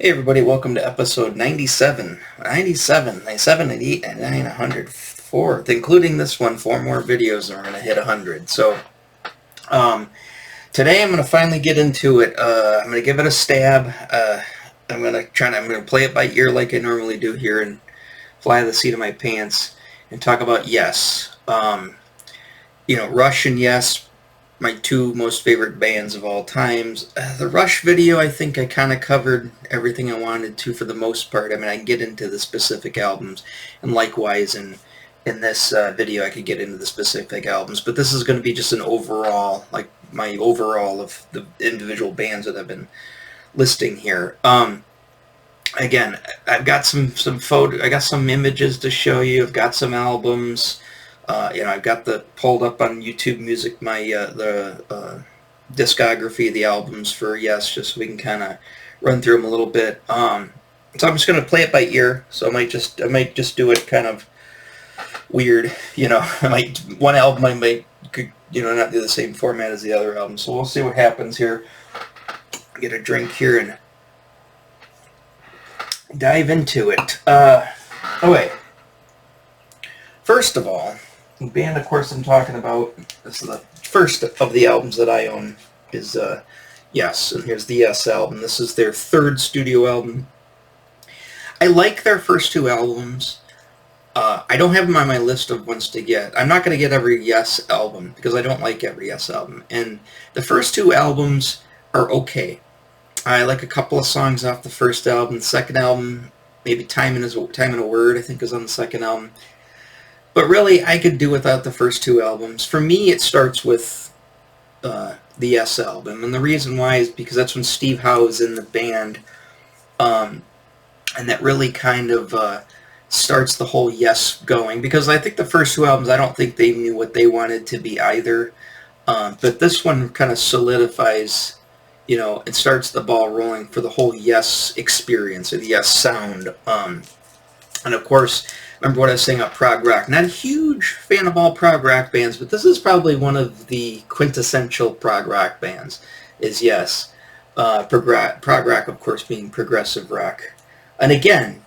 Hey everybody, welcome to episode 97, 98, 99, 100, including this one, 4 more videos and we're going to hit 100. So, today I'm going to finally get into it. I'm going to give it a stab. I'm going to play it by ear like I normally do here and fly the seat of my pants and talk about Yes. Rush and Yes, my two most favorite bands of all times. The Rush video, I think I kind of covered everything I wanted to for the most part. I mean, I can get into the specific albums, and likewise in this video I could get into the specific albums, but this is going to be just an overall, like my overall of the individual bands that I've been listing here. Again, I've got some I got some images to show you. I've got some albums. I've got pulled up on YouTube Music, the discography of the albums for Yes, just so we can kind of run through them a little bit. So I'm just going to play it by ear. So I might just do it kind of weird. One album I might not do the same format as the other album. So we'll see what happens here. Get a drink here and dive into it. Okay. First of all, the band, of course, I'm talking about, this is the first of the albums that I own, is Yes, and here's the Yes album. This is their third studio album. I like their first two albums. I don't have them on my list of ones to get. I'm not going to get every Yes album, because I don't like every Yes album. And the first two albums are okay. I like a couple of songs off the first album. The second album, maybe Time in a Word, I think, is on the second album. But really, I could do without the first two albums. For me, it starts with the Yes album. And the reason why is because that's when Steve Howe is in the band. And that really kind of starts the whole Yes going. Because I think the first two albums, I don't think they knew what they wanted to be either. But this one kind of solidifies, it starts the ball rolling for the whole Yes experience, or the Yes sound. And of course, remember what I was saying about prog rock. Not a huge fan of all prog rock bands, but this is probably one of the quintessential prog rock bands, is Yes. Prog rock, of course, being progressive rock. And again,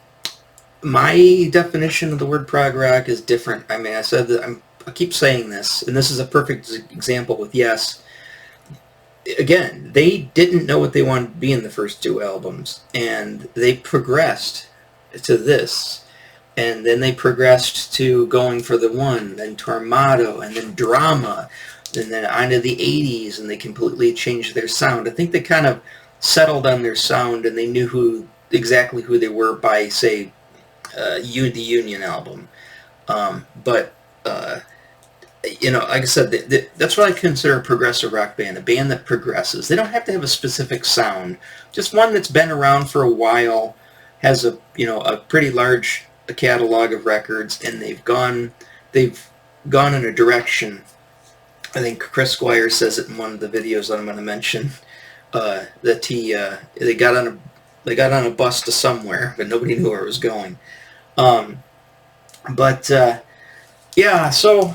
my definition of the word prog rock is different. I mean, I keep saying this, and this is a perfect example with Yes. Again, they didn't know what they wanted to be in the first two albums, and they progressed to this. And then they progressed to going for the One, then Tormato, and then Drama, and then onto the 80s, and they completely changed their sound. I think they kind of settled on their sound, and they knew exactly who they were by, say, the Union album. Like I said, that's what I consider a progressive rock band, a band that progresses. They don't have to have a specific sound, just one that's been around for a while, has a pretty large catalog of records, and they've gone in a direction. I think Chris Squire says it in one of the videos that I'm going to mention, that they got on a bus to somewhere, but nobody knew where it was going. So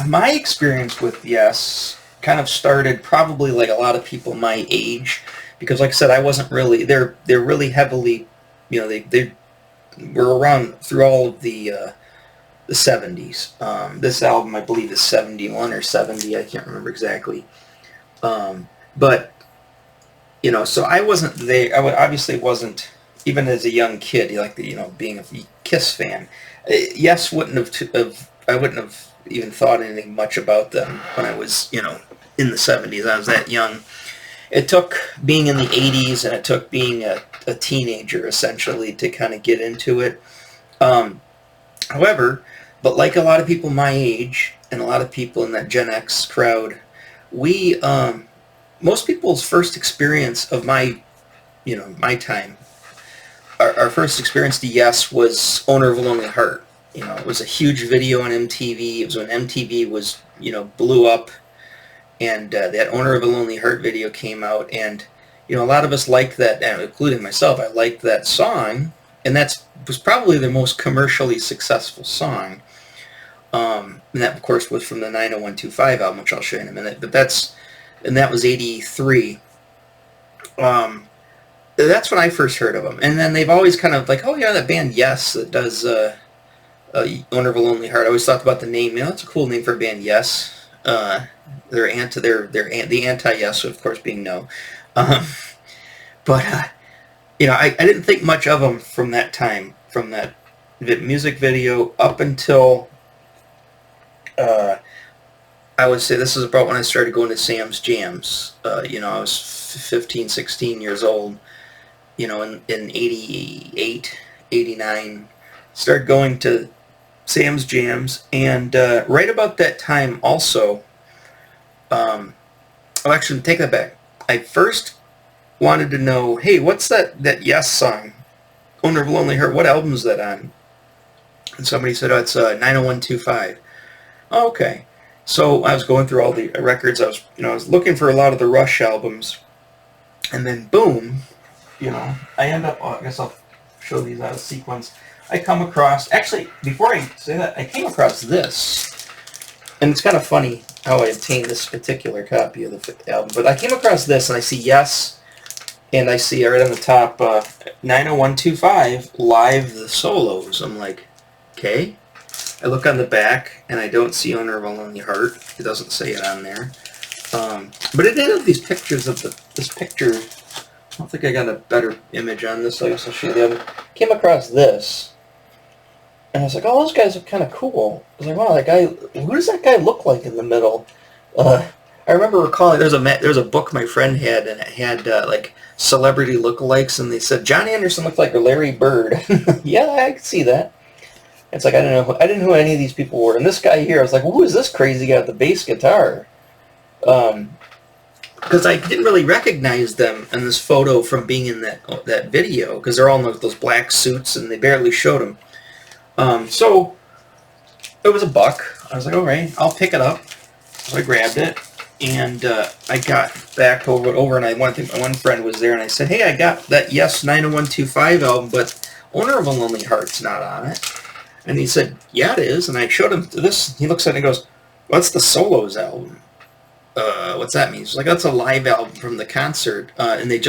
my experience with Yes kind of started probably like a lot of people my age, because like I said, I wasn't really, they're really heavily, they were around through all of the 70s. This album, I believe, is 71 or 70. I can't remember exactly. So I wasn't there. I obviously wasn't, even as a young kid, being a Kiss fan. Yes, I wouldn't have even thought anything much about them when I was, in the 70s. I was that young. It took being in the 80s, and it took being a teenager, essentially, to kind of get into it. However, but like a lot of people my age, and a lot of people in that Gen X crowd, most people's first experience of my time, our first experience to Yes was Owner of a Lonely Heart. It was a huge video on MTV. It was when MTV was, blew up. And that Owner of a Lonely Heart video came out, and a lot of us liked that, including myself. I liked that song, and that was probably the most commercially successful song. And that, of course, was from the 90125 album, which I'll show you in a minute. But that was '83. that's when I first heard of them. And then they've always kind of like, oh yeah, that band Yes that does Owner of a Lonely Heart. I always thought about the name. You know, that's a cool name for a band. Yes, the anti-Yes, of course, being no. Um, but you know, I didn't think much of them from that time, from that music video up until I would say this is about when I started going to Sam's Jams. You know, I was 15, 16 years old. You know, in 88, 89, started going to Sam's Jams, and right about that time also, oh, actually, take that back. I first wanted to know, hey, what's that Yes song, Owner of a Lonely Heart, what album is that on? And somebody said, oh, it's 90125. Oh, okay. So I was going through all the records. I was looking for a lot of the Rush albums, and then boom, you know, I end up. Oh, I guess I'll show these out of sequence. I come across. Actually, before I say that, I came across this, and it's kind of funny how I obtained this particular copy of the album. But I came across this, and I see Yes, and I see right on the top 90125 live the solos. I'm like, okay. I look on the back, and I don't see Owner of a Lonely Heart. It doesn't say it on there. But it did have these pictures of this picture. I don't think I got a better image on this, so I guess I'll show you the other. Came across this, and I was like, oh, those guys are kind of cool. I was like, wow, that guy, who does that guy look like in the middle? I remember recalling, there's a book my friend had, and it had, like, celebrity lookalikes, and they said, John Anderson looked like Larry Bird. Yeah, I can see that. It's like, I didn't know who any of these people were. And this guy here, I was like, who is this crazy guy with the bass guitar? Because I didn't really recognize them in this photo from being in that video, because they're all in those black suits, and they barely showed them. So, it was $1. I was like, all right, I'll pick it up. So I grabbed it, and I got back over, and I think my one friend was there, and I said, hey, I got that Yes 90125 album, but Owner of a Lonely Heart's not on it. And he said, yeah, it is. And I showed him this. He looks at it and goes, what's the Solos album? What's that mean? He's like, that's a live album from the concert. And they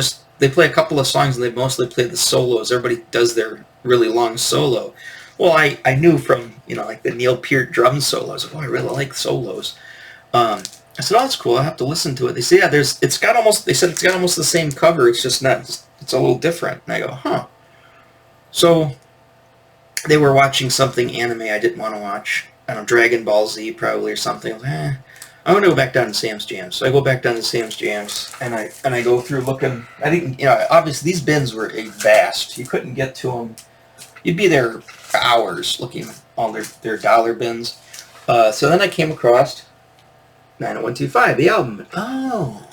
play a couple of songs, and they mostly play the solos. Everybody does their really long solo. Well, I knew from, like the Neil Peart drum solos. Oh, I really like solos. I said, oh, that's cool. I'll have to listen to it. They said, yeah, they said it's got almost the same cover. It's just not, it's a little different. And I go, huh. So they were watching something anime I didn't want to watch. I don't know, Dragon Ball Z probably or something. I was like, I'm going to go back down to Sam's Jams. So I go back down to Sam's Jams, and I go through looking. I didn't, obviously these bins were vast. You couldn't get to them. You'd be there for hours looking at all their dollar bins. So then I came across 90125, the album. Oh.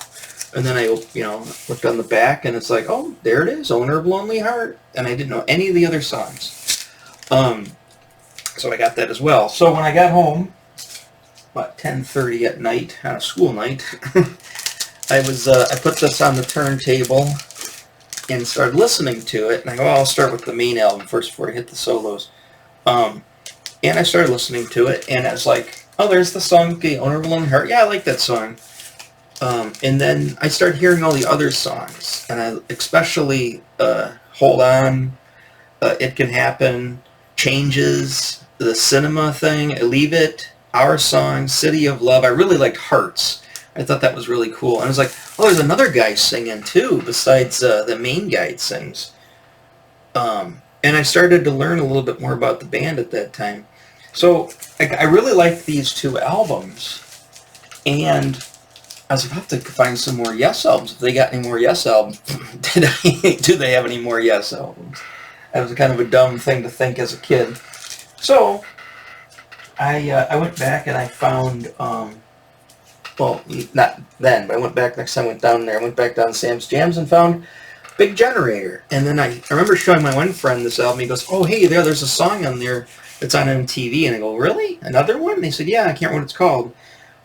And then I, looked on the back, and it's like, oh, there it is, Owner of Lonely Heart. And I didn't know any of the other songs. So I got that as well. So when I got home, about 10:30 at night, on a school night, I put this on the turntable and started listening to it. And I go, I'll start with the main album first before I hit the solos. And I started listening to it, and I was like, oh, there's the song, okay, Owner of a Lonely Heart. Yeah, I like that song. And then I started hearing all the other songs, and I especially Hold On, It Can Happen, Changes, the Cinema thing, Leave It, Our Song, City of Love. I really liked Hearts. I thought that was really cool. And I was like, oh, there's another guy singing too, besides the main guy that sings. And I started to learn a little bit more about the band at that time. So I really liked these two albums. And I was about to find some more Yes albums. If they got any more Yes albums, do they have any more Yes albums? That was kind of a dumb thing to think as a kid. So I went back and I found, well, not then, but I went back next time I went down there. I went back down to Sam's Jams and found Big Generator. And then I remember showing my one friend this album. He goes, oh, hey, there's a song on there that's on MTV. And I go, really? Another one? And they said, yeah, I can't remember what it's called.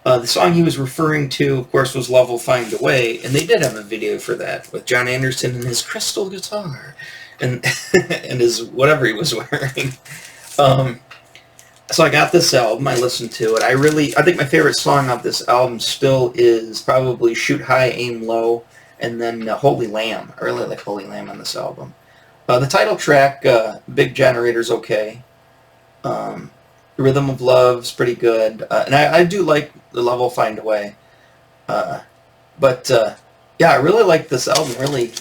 The song he was referring to, of course, was Love Will Find a Way. And they did have a video for that with John Anderson and his crystal guitar. And and his whatever he was wearing. So I got this album. I listened to it. I think my favorite song off this album still is probably Shoot High, Aim Low. And then Holy Lamb. I really like Holy Lamb on this album. The title track, Big Generator's okay. Rhythm of Love's pretty good. And I do like The Love Will Find a Way. Yeah, I really like this album. Really,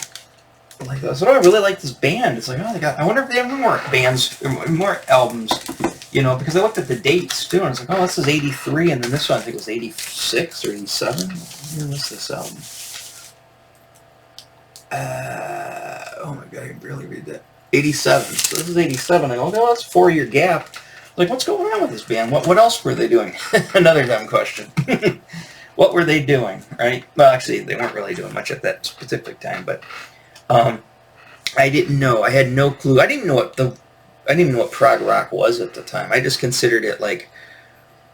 like that's what I really like this band. It's like, oh, I wonder if they have more bands, more albums, you know, because I looked at the dates too, and I was like, oh, this is '83, and then this one I think was '86 or '87. Where was this album? Oh my god, I can barely read that. '87. So this is '87. I go, oh, that's a 4-year gap. Like, what's going on with this band? What else were they doing? Another dumb question. What were they doing, right? Well, actually, they weren't really doing much at that specific time, but I didn't know. I had no clue. I didn't even know what prog rock was at the time. I just considered it like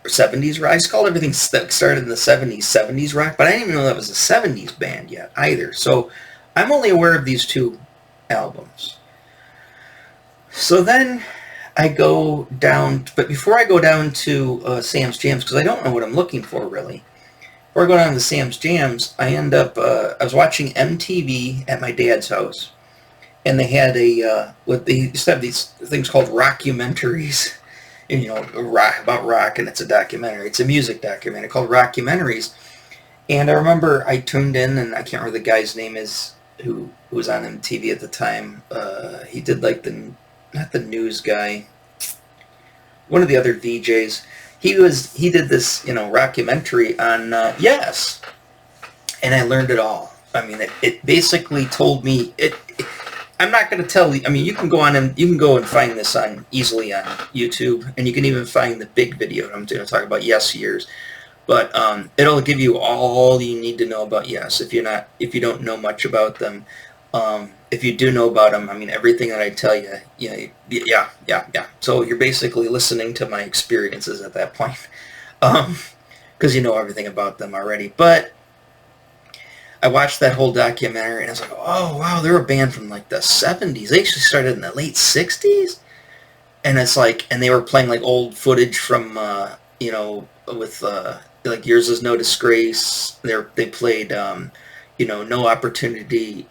70s rock. I just called everything that started in the 70s rock, but I didn't even know that was a 70s band yet either. So I'm only aware of these two albums. So then I go down, but before I go down to Sam's Jams, because I don't know what I'm looking for really, before I go down to Sam's Jams, I end up, I was watching MTV at my dad's house, and they had they used to have these things called rockumentaries, and, you know, about rock, and it's a documentary. It's a music documentary called Rockumentaries. And I remember I tuned in, and I can't remember the guy's name is, who was on MTV at the time. He did like not the news guy, one of the other VJs. He did this, you know, rockumentary on Yes, and I learned it all. I mean, it basically told me I'm not going to tell you. I mean, you can go and find this easily on YouTube, and you can even find the big video. I'm going to talk about Yes years, but it'll give you all you need to know about Yes if you don't know much about them. If you do know about them, I mean, everything that I tell you, yeah. So you're basically listening to my experiences at that point, because you know everything about them already. But I watched that whole documentary, and I was like, oh, wow, they're a band from, like, the 70s. They actually started in the late 60s? And it's like, and they were playing, like, old footage from, you know, with, like, Yours Is No Disgrace. They played, you know, No Opportunity,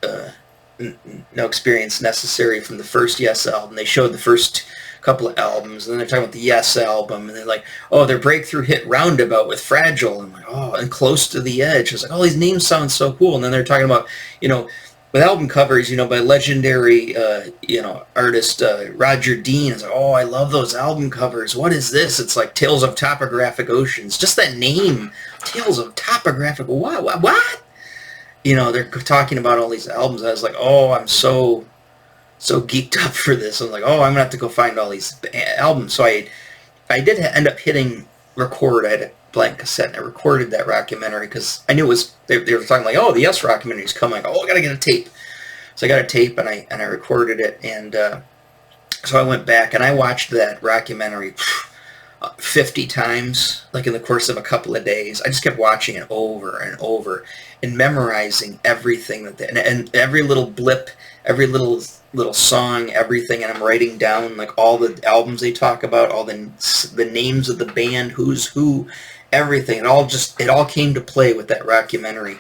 No Experience Necessary from the first Yes album. They showed the first couple of albums, and then they're talking about the Yes album, and they're like, oh, their breakthrough hit Roundabout with Fragile, and I'm like, oh, and Close to the Edge. I was like, oh, these names sound so cool. And then they're talking about, you know, with album covers, you know, by legendary, you know, artist Roger Dean. I was like, oh, I love those album covers. What is this? It's like Tales of Topographic Oceans. Just that name, Tales of Topographic, what? You know, they're talking about all these albums. I was like, oh, I'm so geeked up for this. I was like, oh, I'm going to have to go find all these albums. So I did end up hitting record. I had a blank cassette, and I recorded that rockumentary because I knew it was, they were talking like, oh, the Yes rockumentary's coming. Like, oh, I got to get a tape. So I got a tape, and I recorded it. And so I went back, and I watched that rockumentary 50 times, like in the course of a couple of days. I just kept watching it over and over and memorizing everything and every little blip, every little song, everything, and I'm writing down like all the albums they talk about, all the names of the band, who's who, everything. It all came to play with that rockumentary.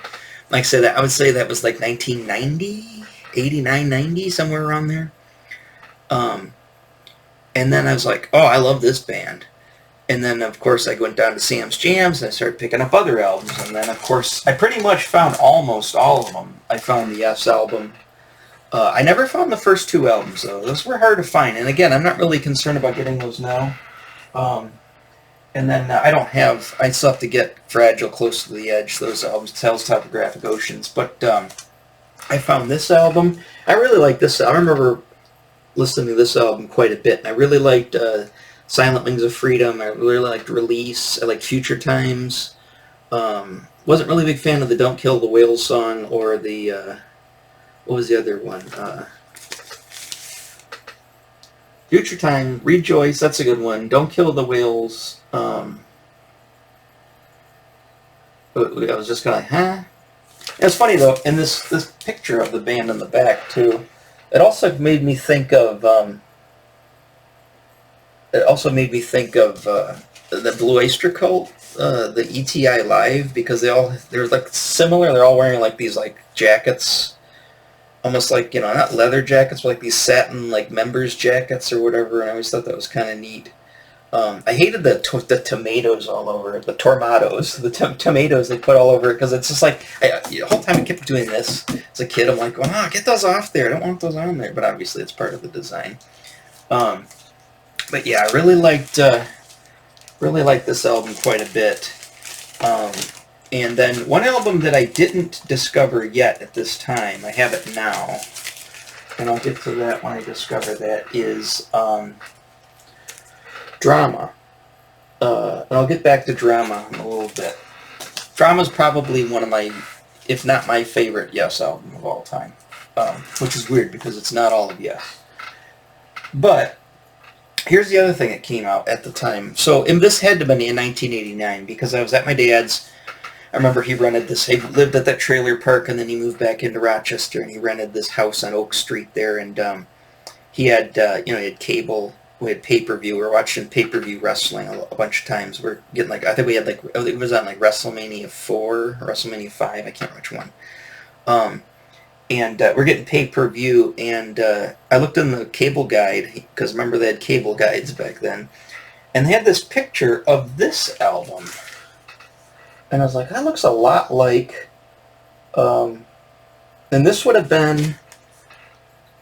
Like I said, I would say that was like 1990, 89, 90, somewhere around there. And then I was like, oh, I love this band. And then, of course, I went down to Sam's Jams, and I started picking up other albums. And then, of course, I pretty much found almost all of them. I found the Yes album. I never found the first two albums, though. Those were hard to find. And again, I'm not really concerned about getting those now. And then I still have to get Fragile, Close to the Edge, those albums, Tales Topographic Oceans. But I found this album. I really like this. I remember listening to this album quite a bit. And I really liked Silent Wings of Freedom. I really liked Release. I liked Future Times. Wasn't really a big fan of the Don't Kill the Whales song or the... what was the other one? Future Time, Rejoice, that's a good one. Don't Kill the Whales. I was just kind of like, huh? It's funny, though, in this picture of the band in the back, too, it also made me think of... the Blue Oyster Cult, the ETI Live, because they're like similar. They're all wearing like these like jackets, almost like, you know, not leather jackets, but like these satin like members jackets or whatever. And I always thought that was kind of neat. I hated the tomatoes all over it, the tormados, the tomatoes they put all over it, because it's just like, the whole time I kept doing this as a kid. I'm like, oh, get those off there. I don't want those on there. But obviously it's part of the design. But yeah, I really liked this album quite a bit. And then one album that I didn't discover yet at this time, I have it now, and I'll get to that when I discover that, is Drama. And I'll get back to Drama in a little bit. Drama's probably one of my, if not my favorite Yes album of all time, which is weird because it's not all of Yes. But here's the other thing that came out at the time. So, and this had to have been in 1989 because I was at my dad's. I remember he rented this, he lived at that trailer park, and then he moved back into Rochester, and he rented this house on Oak Street there, and he had, he had cable, we had pay-per-view, we were watching pay-per-view wrestling a bunch of times. We're getting like, I think we had like, it was on like WrestleMania 4 or WrestleMania 5, I can't remember which one. And we're getting pay-per-view, and I looked in the cable guide, because remember they had cable guides back then, and they had this picture of this album. And I was like, that looks a lot like, and this would have been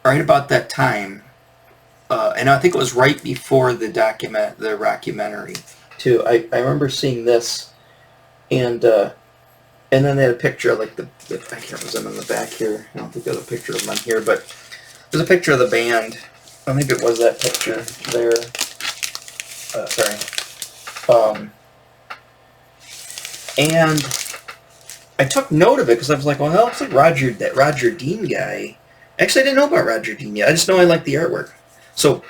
right about that time, and I think it was right before the rockumentary, too. I remember seeing this, and then they had a picture of, like, I can't remember them in the back here. I don't think there's a picture of them on here, but there's a picture of the band. I think it was that picture there. Sorry. And I took note of it because I was like, well, that looks like that Roger Dean guy. Actually, I didn't know about Roger Dean yet. I just know I liked the artwork. So,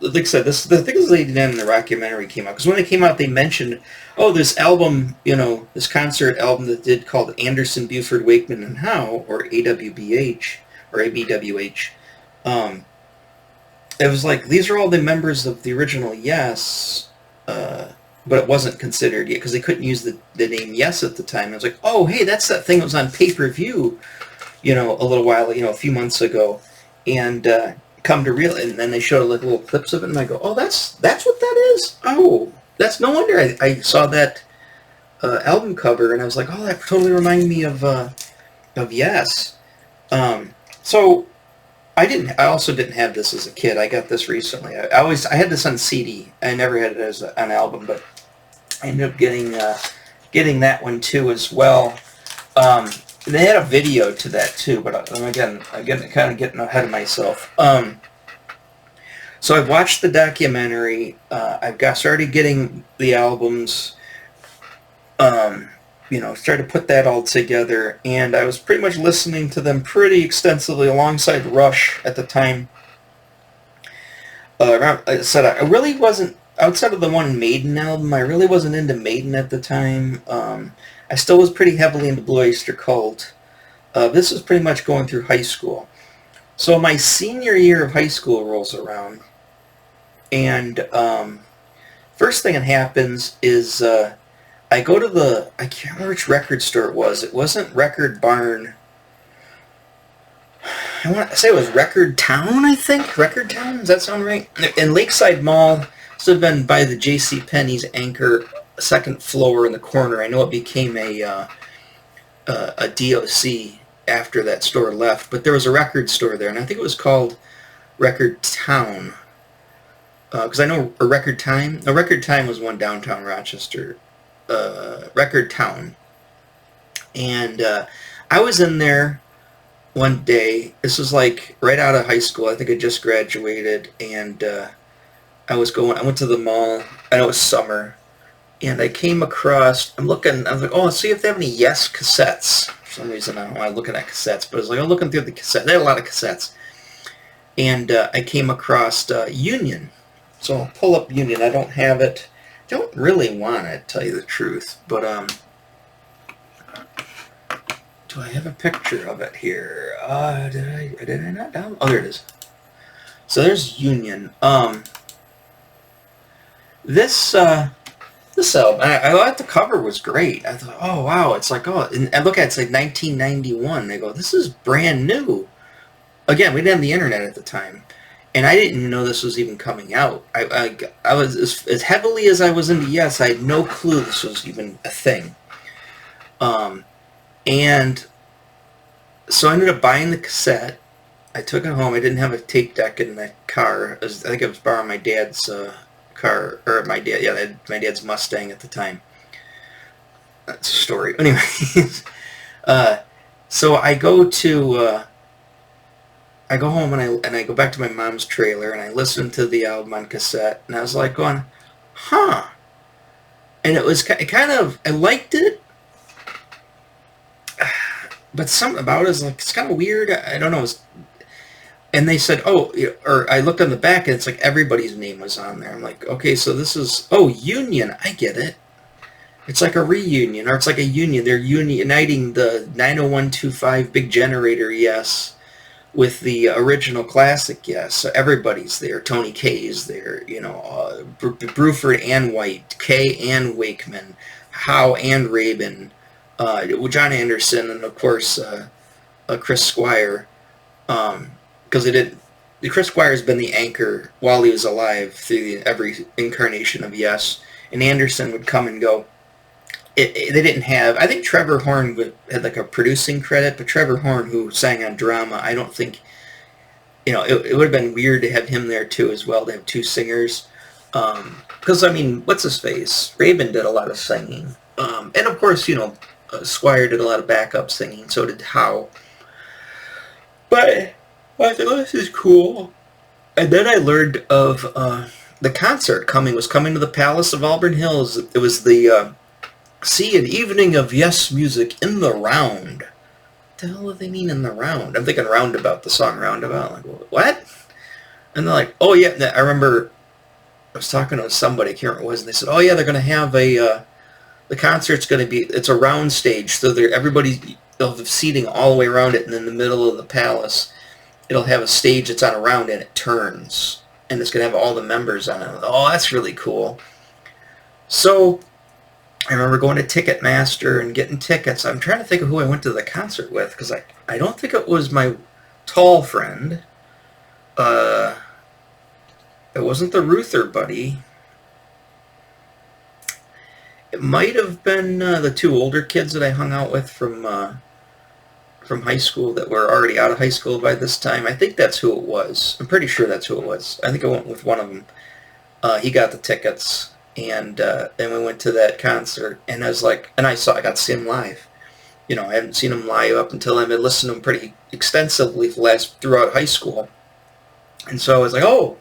like I said, the thing is they did in the rockumentary came out. Because when they came out, they mentioned, oh, this album, this concert album that did called Anderson, Buford, Wakeman, and Howe, or AWBH, or ABWH. It was like, these are all the members of the original Yes, but it wasn't considered yet because they couldn't use the name Yes at the time. I was like, oh, hey, that's that thing that was on pay-per-view, a little while, a few months ago, and come to real, and then they showed like little clips of it, and I go, oh, that's what that is. Oh, that's no wonder I saw that album cover, and I was like, oh, that totally reminded me of Yes. So I also didn't have this as a kid. I got this recently. I had this on CD. I never had it as an album, but I ended up getting that one too as well. They had a video to that too, but again, I'm kind of getting ahead of myself. So I've watched the documentary. I've started getting the albums. Started to put that all together, and I was pretty much listening to them pretty extensively alongside Rush at the time. Like I said, I really wasn't, outside of the one Maiden album, I really wasn't into Maiden at the time. I still was pretty heavily into Blue Oyster Cult. This was pretty much going through high school. So my senior year of high school rolls around, and first thing that happens is I go to I can't remember which record store it was. It wasn't Record Barn. I want to say it was Record Town, I think. Record Town? Does that sound right? In Lakeside Mall, this would have been by the J.C. Penney's Anchor second floor in the corner. I know it became a DOC after that store left, but there was a record store there, and I think it was called Record Town. Because I know a Record Time. A Record Time was one downtown Rochester. Record Town, and I was in there one day. This was like right out of high school. I think I just graduated, and I went to the mall, and it was summer, and I came across, I was like, oh, let's see if they have any Yes cassettes. For some reason, I don't know why I'm looking at cassettes, but I was like, I'm looking through the cassette. They had a lot of cassettes, and I came across Union. So I'll pull up Union. I don't have it. Don't really want it, to tell you the truth, but do I have a picture of it here? Did I not download? Oh, there it is. So there's Union. this this album, I thought the cover was great. I thought, oh wow, it's like, oh, and I look at it, it's like 1991. I go, this is brand new. Again, we didn't have the internet at the time, and I didn't even know this was even coming out. I was as heavily as I was into Yes, I had no clue this was even a thing. And so I ended up buying the cassette. I took it home. I didn't have a tape deck in the car. I think I was borrowing my dad's car, or my dad's Mustang at the time. That's a story. Anyway, so I go home and I go back to my mom's trailer and I listen to the album on cassette, and I was like going, huh. And it was kind of, I liked it, but something about it is like, it's kind of weird. I don't know. And they said, oh, or I looked on the back and it's like everybody's name was on there. I'm like, okay, so this is, oh, Union. I get it. It's like a reunion, or it's like a union. They're uniting the 90125 Big Generator Yes with the original classic Yes. So everybody's there. Tony Kaye's there, Bruford and White, Kay and Wakeman, Howe and Rabin, John Anderson, and of course Chris Squire. Because Chris Squire has been the anchor while he was alive through every incarnation of Yes, and Anderson would come and go. They didn't have, I think Trevor Horn had like a producing credit, but Trevor Horn, who sang on Drama, I don't think, it would have been weird to have him there too as well, to have two singers. Because, what's his face? Rabin did a lot of singing. And of course, Squire did a lot of backup singing, so did Howe. But I thought, this is cool. And then I learned of the concert was coming to the Palace of Auburn Hills. It was the See an Evening of Yes Music in the Round. What the hell do they mean in the round? I'm thinking Roundabout, the song Roundabout. I'm like, what? And they're like, oh yeah, I remember I was talking to somebody, I can't remember what it was, and they said, oh yeah, they're going to have the concert's going to be, it's a round stage, so they'll have seating all the way around it, and in the middle of the palace, it'll have a stage that's on a round and it turns, and it's going to have all the members on it. Oh, that's really cool. So I remember going to Ticketmaster and getting tickets. I'm trying to think of who I went to the concert with, because I don't think it was my tall friend. It wasn't the Ruther buddy. It might have been the two older kids that I hung out with from high school that were already out of high school by this time. I think that's who it was. I'm pretty sure that's who it was. I think I went with one of them. He got the tickets, and then we went to that concert, and I got to see him live. I hadn't seen him live up until I had listened to him pretty extensively throughout high school. And so I was like, oh,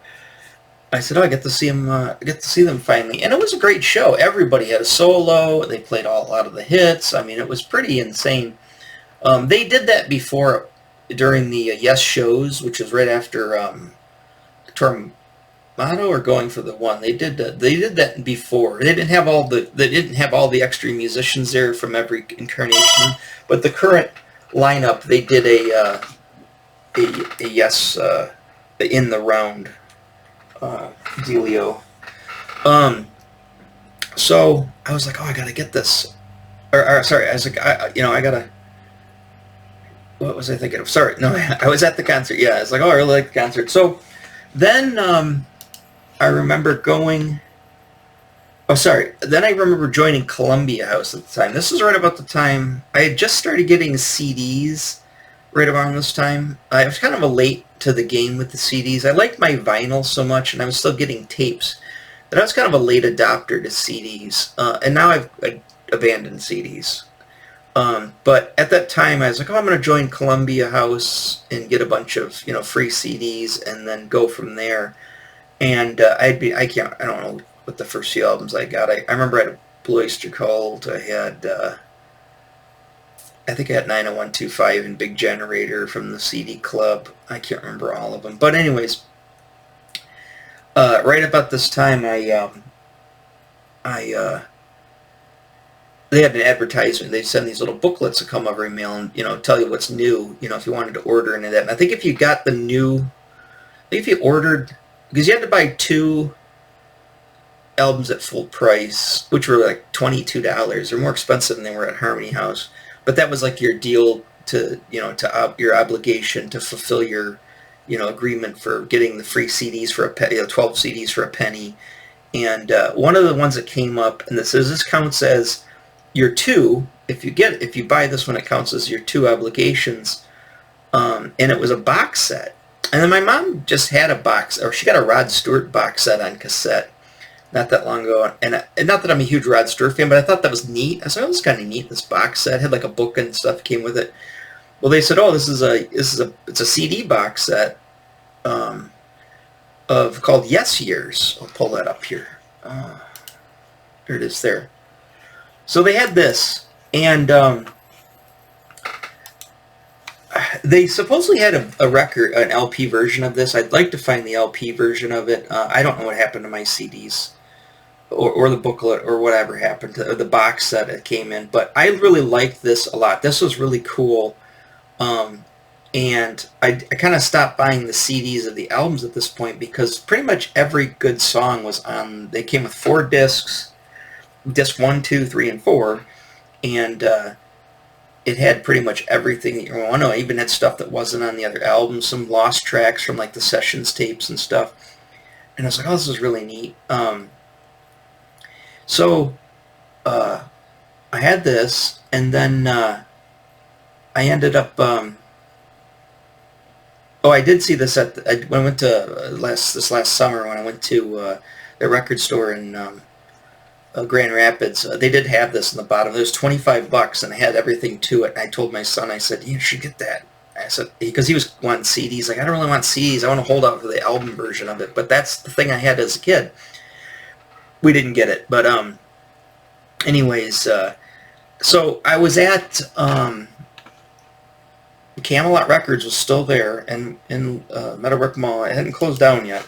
I said, oh, I get to see him. I get to see them finally, and it was a great show. Everybody had a solo. They played a lot of the hits. It was pretty insane. They did that before, during the Yes shows, which was right after Tormato or Going for the One. They did that before. They didn't have all the extra musicians there from every incarnation, but the current lineup, they did a Yes in the round dealio. So I was like, oh, I gotta get this. Sorry, I was like, I gotta. What was I thinking of? Sorry, no, I was at the concert. Yeah, I was like, oh, I really like the concert. So then I remember going. Oh, sorry. Then I remember joining Columbia House at the time. This was right about the time I had just started getting CDs. Right around this time, I was kind of late to the game with the CDs. I liked my vinyl so much, and I was still getting tapes, that I was kind of a late adopter to CDs. And now I've abandoned CDs. But at that time, I was like, oh, I'm going to join Columbia House and get a bunch of free CDs, and then go from there. And I don't know what the first few albums I got. I remember I had a Blue Oyster Cult. I had. I think I had 90125 and Big Generator from the CD Club. I can't remember all of them. But anyways, right about this time, they had an advertisement. They send these little booklets that come over email and, tell you what's new, if you wanted to order any of that. And I think if you got if you ordered, because you had to buy two albums at full price, which were like $22. They're more expensive than they were at Harmony House. But that was like your deal to, your obligation to fulfill your, agreement for getting the free CDs for a penny, 12 CDs for a penny. And one of the ones that came up, and this counts as your two. If you buy this one, it counts as your two obligations. And it was a box set. And then my mom just had a box, or she got a Rod Stewart box set on cassette not that long ago. And not that I'm a huge Rod Stewart fan, but I thought that was neat. I said, oh, this is kind of neat. This box set had like a book and stuff came with it. Well, they said, oh, it's a CD box set called Yes Years. I'll pull that up here. There it is there. So they had this, and they supposedly had a record, an LP version of this. I'd like to find the LP version of it. I don't know what happened to my CDs or the booklet or whatever happened to the box set it came in. But I really liked this a lot. This was really cool. And I kind of stopped buying the CDs of the albums at this point because pretty much every good song was on. They came with 4 discs, disc 1, 2, 3, and 4, and it had pretty much everything that you want to know. It even had stuff that wasn't on the other albums, some lost tracks from like the sessions tapes and stuff. And I was like, oh, this is really neat. So I had this, and then I ended up. I did see this when I went to this last summer when I went to the record store in Grand Rapids. They did have this in the bottom. It was $25, and it had everything to it. And I told my son, I said, you should get that. I said, because he was wanting CDs. Like, I don't really want CDs. I want to hold out for the album version of it. But that's the thing I had as a kid. We didn't get it, but anyways, so I was at. Camelot Records was still there, and in Meadowbrook Mall. It hadn't closed down yet.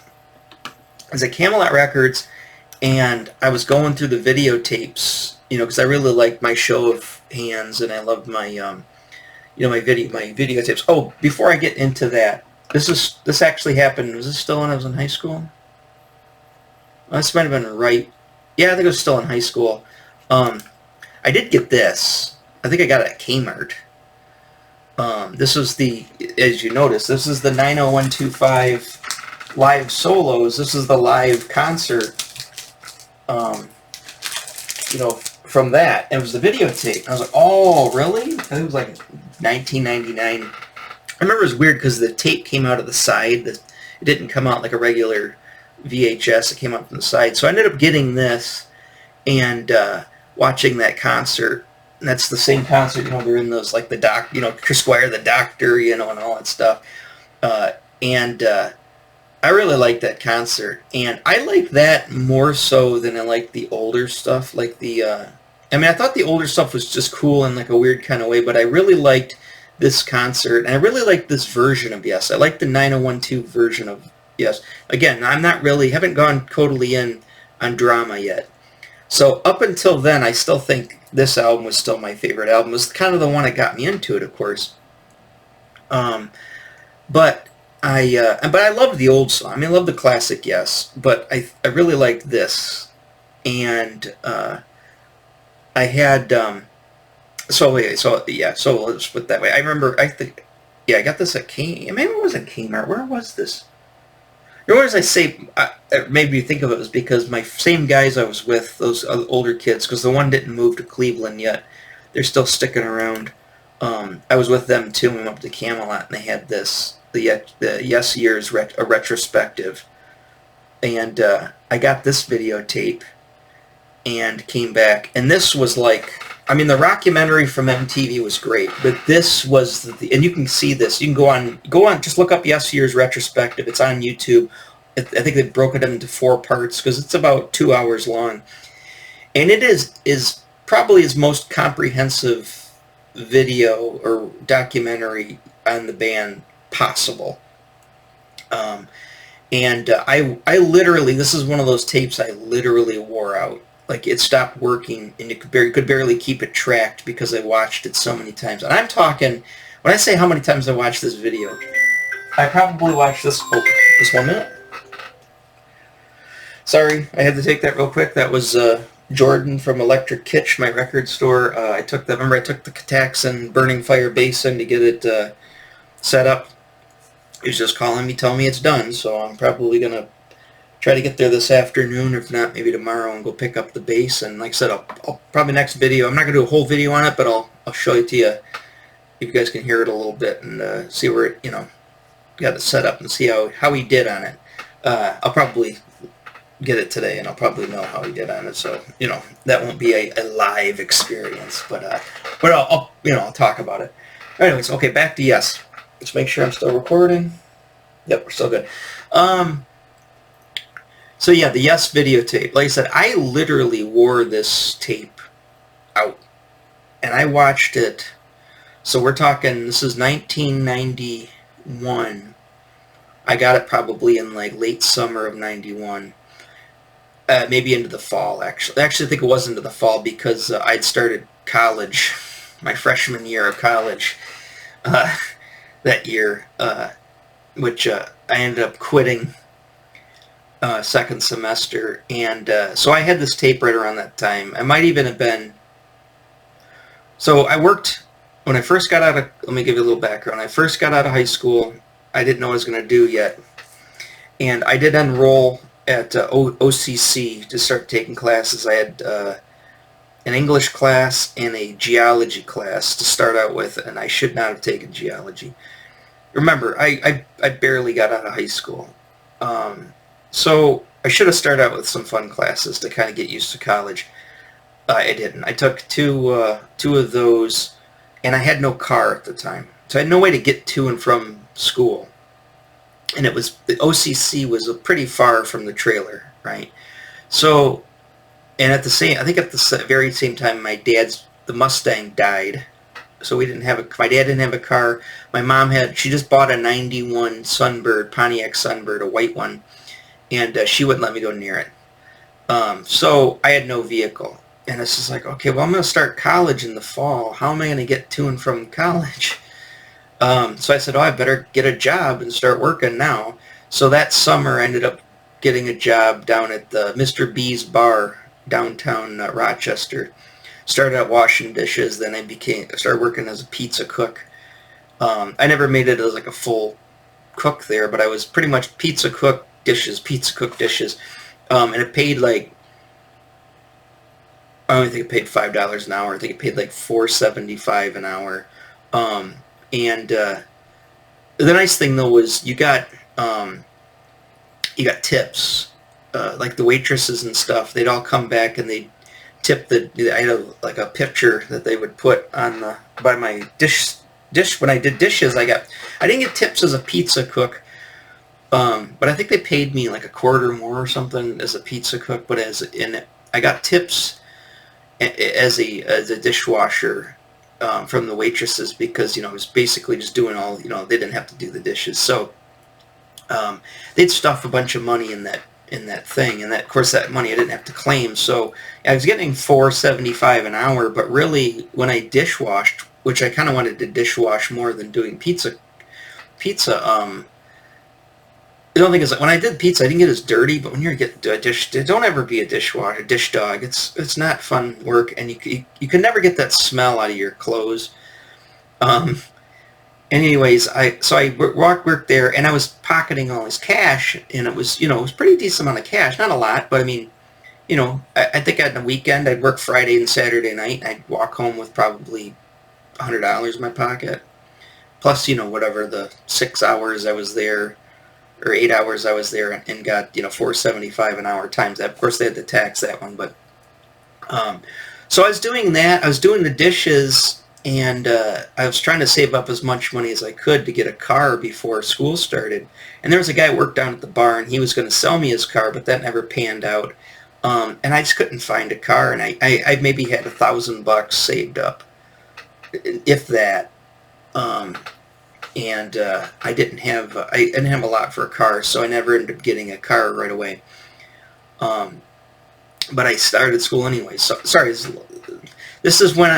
I was at Camelot Records, and I was going through the videotapes, because I really liked my Show of Hands, and I loved my, my videotapes. Oh, before I get into that, this actually happened. Was this still when I was in high school? This might have been right. Yeah, I think it was still in high school. I did get this. I think I got it at Kmart. This was as you notice, this is the 90125 live solos. This is the live concert, from that. It was the videotape. I was like, oh, really? I think it was like 1999. I remember it was weird because the tape came out of the side. It didn't come out like a regular VHS. It came out from the side. So I ended up getting this and watching that concert. And that's the same concert, they're in those, like the Chris Squire, the Doctor, and all that stuff. And I really liked that concert. And I like that more so than I like the older stuff. Like I thought the older stuff was just cool in like a weird kind of way, but I really liked this concert. And I really liked this version of Yes. I like the 9012 version of Yes. Again, haven't gone totally in on Drama yet. So up until then, I still think this album was still my favorite album. It was kind of the one that got me into it, of course. But I loved the old song. I love the classic Yes, but I really liked this. And I had so let's put it that way. I remember I got this at Kmart. Maybe it wasn't Kmart. Where was this? As I say, it made me think of it was because my same guys I was with, those older kids, because the one didn't move to Cleveland yet. They're still sticking around. I was with them too. We went up to Camelot, and they had the Yes Years a retrospective. And I got this videotape and came back. And this was like, the rockumentary from MTV was great, but this was and you can see this. You can go on, just look up Yes Years retrospective. It's on YouTube. I think they broke it into 4 parts because it's about 2 hours long, and it is probably his most comprehensive video or documentary on the band possible. And I literally, this is one of those tapes I literally wore out. Like, it stopped working, and you could barely keep it tracked because I watched it so many times. And I'm talking, when I say how many times I watched this video, I probably watched this, just 1 minute. Sorry, I had to take that real quick. That was Jordan from Electric Kitsch, my record store. I took that. Remember, I took the Kataxin Burning Fire bass in to get it set up. He's just calling me, telling me it's done. So I'm probably gonna try to get there this afternoon, if not maybe tomorrow, and go pick up the bass. And like I said, I'll probably next video. I'm not gonna do a whole video on it, but I'll show it to you. You guys can hear it a little bit and see where it, got it set up and see how he did on it. I'll probably get it today, and I'll probably know how he did on it. So that won't be a live experience, but I'll talk about it. Anyways, okay, back to Yes. Let's make sure I'm still recording. Yep, we're still good. So yeah, the Yes videotape. Like I said, I literally wore this tape out, and I watched it. So we're talking, this is 1991. I got it probably in like late summer of 91. Maybe into the fall, actually. Actually, I think it was into the fall because I'd started college, my freshman year of college that year, which I ended up quitting second semester. And so I had this tape right around that time. I might even have been... So I worked... When I first got out of... Let me give you a little background. When I first got out of high school, I didn't know what I was going to do yet. And I did enroll at OCC to start taking classes. I had an English class and a geology class to start out with, and I should not have taken geology. Remember, I barely got out of high school. So I should have started out with some fun classes to kind of get used to college. I didn't. I took two of those, and I had no car at the time. So I had no way to get to and from school. And it was, the OCC was pretty far from the trailer, right? So, and at the same, I think at the very same time, the Mustang died. So we didn't have my dad didn't have a car. My mom she just bought a 91 Sunbird, Pontiac Sunbird, a white one. And she wouldn't let me go near it. So I had no vehicle. And it's just like, okay, well, I'm going to start college in the fall. How am I going to get to and from college? So I said, I better get a job and start working now. So that summer I ended up getting a job down at the Mr. B's bar downtown Rochester. Started out washing dishes, then I started working as a pizza cook. I never made it as like a full cook there, but I was pretty much pizza cook dishes. And it paid like, I don't think it paid $5 an hour. I think it paid like $4.75 an hour. And the nice thing though was you got tips, like the waitresses and stuff. They'd all come back and they'd tip I had like a picture that they would put on by my dish when I did dishes. I didn't get tips as a pizza cook, but I think they paid me like a quarter more or something as a pizza cook. But I got tips as a dishwasher. From the waitresses, because I was basically just doing all, they didn't have to do the dishes, so they'd stuff a bunch of money in that thing, and that, of course, that money I didn't have to claim. So I was getting $4.75 an hour, but really when I dishwashed, which I kind of wanted to dishwash more than doing pizza. The only thing is, when I did pizza, I didn't get as dirty, but when you get a dish, don't ever be a dish dog. It's not fun work, and you can never get that smell out of your clothes. Anyways, I worked there, and I was pocketing all his cash, and it was, it was pretty decent amount of cash, not a lot, but I mean, I think on the weekend I'd work Friday and Saturday night, and I'd walk home with probably $100 in my pocket, plus whatever the 6 hours I was there. Or 8 hours I was there, and got $4.75 an hour times that. Of course, they had to tax that one, but so I was doing that. I was doing the dishes, and I was trying to save up as much money as I could to get a car before school started. And there was a guy who worked down at the bar, and he was going to sell me his car, but that never panned out. And I just couldn't find a car, and I maybe had $1,000 saved up, if that. And I didn't have a lot for a car, so I never ended up getting a car right away. But I started school anyway. So sorry, this is when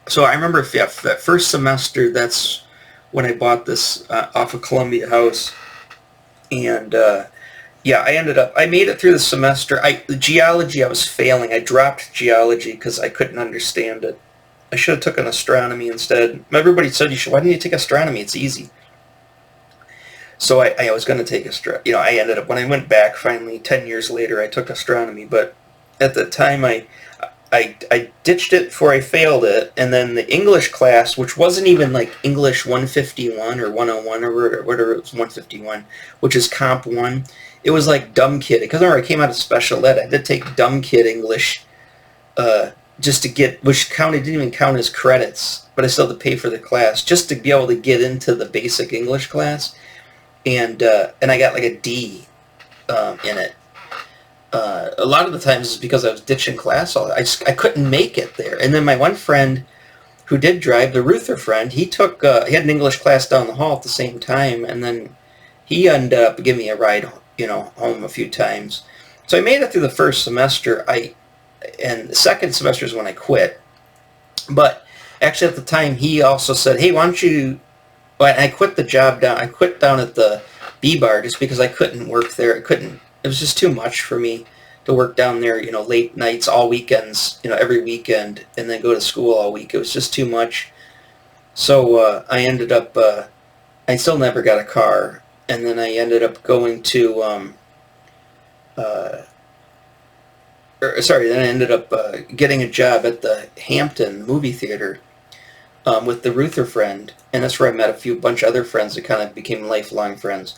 so I remember that first semester. That's when I bought this off of Columbia House, and yeah, I made it through the semester. Geology, I was failing. I dropped geology because I couldn't understand it. I should have taken astronomy instead. Everybody said, why didn't you take astronomy? It's easy. So I was going to take I ended up, when I went back finally 10 years later, I took astronomy, but at the time I ditched it before I failed it, and then the English class, which wasn't even like English 151 or 101 or whatever, it was 151, which is Comp 1, it was like dumb kid. Because I came out of special ed, I had to take dumb kid English just to get, which didn't even count as credits, but I still had to pay for the class just to be able to get into the basic English class. And I got like a D in it. A lot of the times it's because I was ditching class. I couldn't make it there. And then my one friend who did drive, the Ruther friend, he had an English class down the hall at the same time, and then he ended up giving me a ride, home a few times. So I made it through the first semester. And the second semester is when I quit. But actually at the time he also said, hey, why don't you... Well, I quit the job down. I quit down at the B-Bar just because I couldn't work there. It was just too much for me to work down there, late nights, all weekends, every weekend, and then go to school all week. It was just too much. So I ended up, I still never got a car, and then I ended up going to, then I ended up getting a job at the Hampton movie theater with the Ruther friend, and that's where I met a bunch of other friends that kind of became lifelong friends.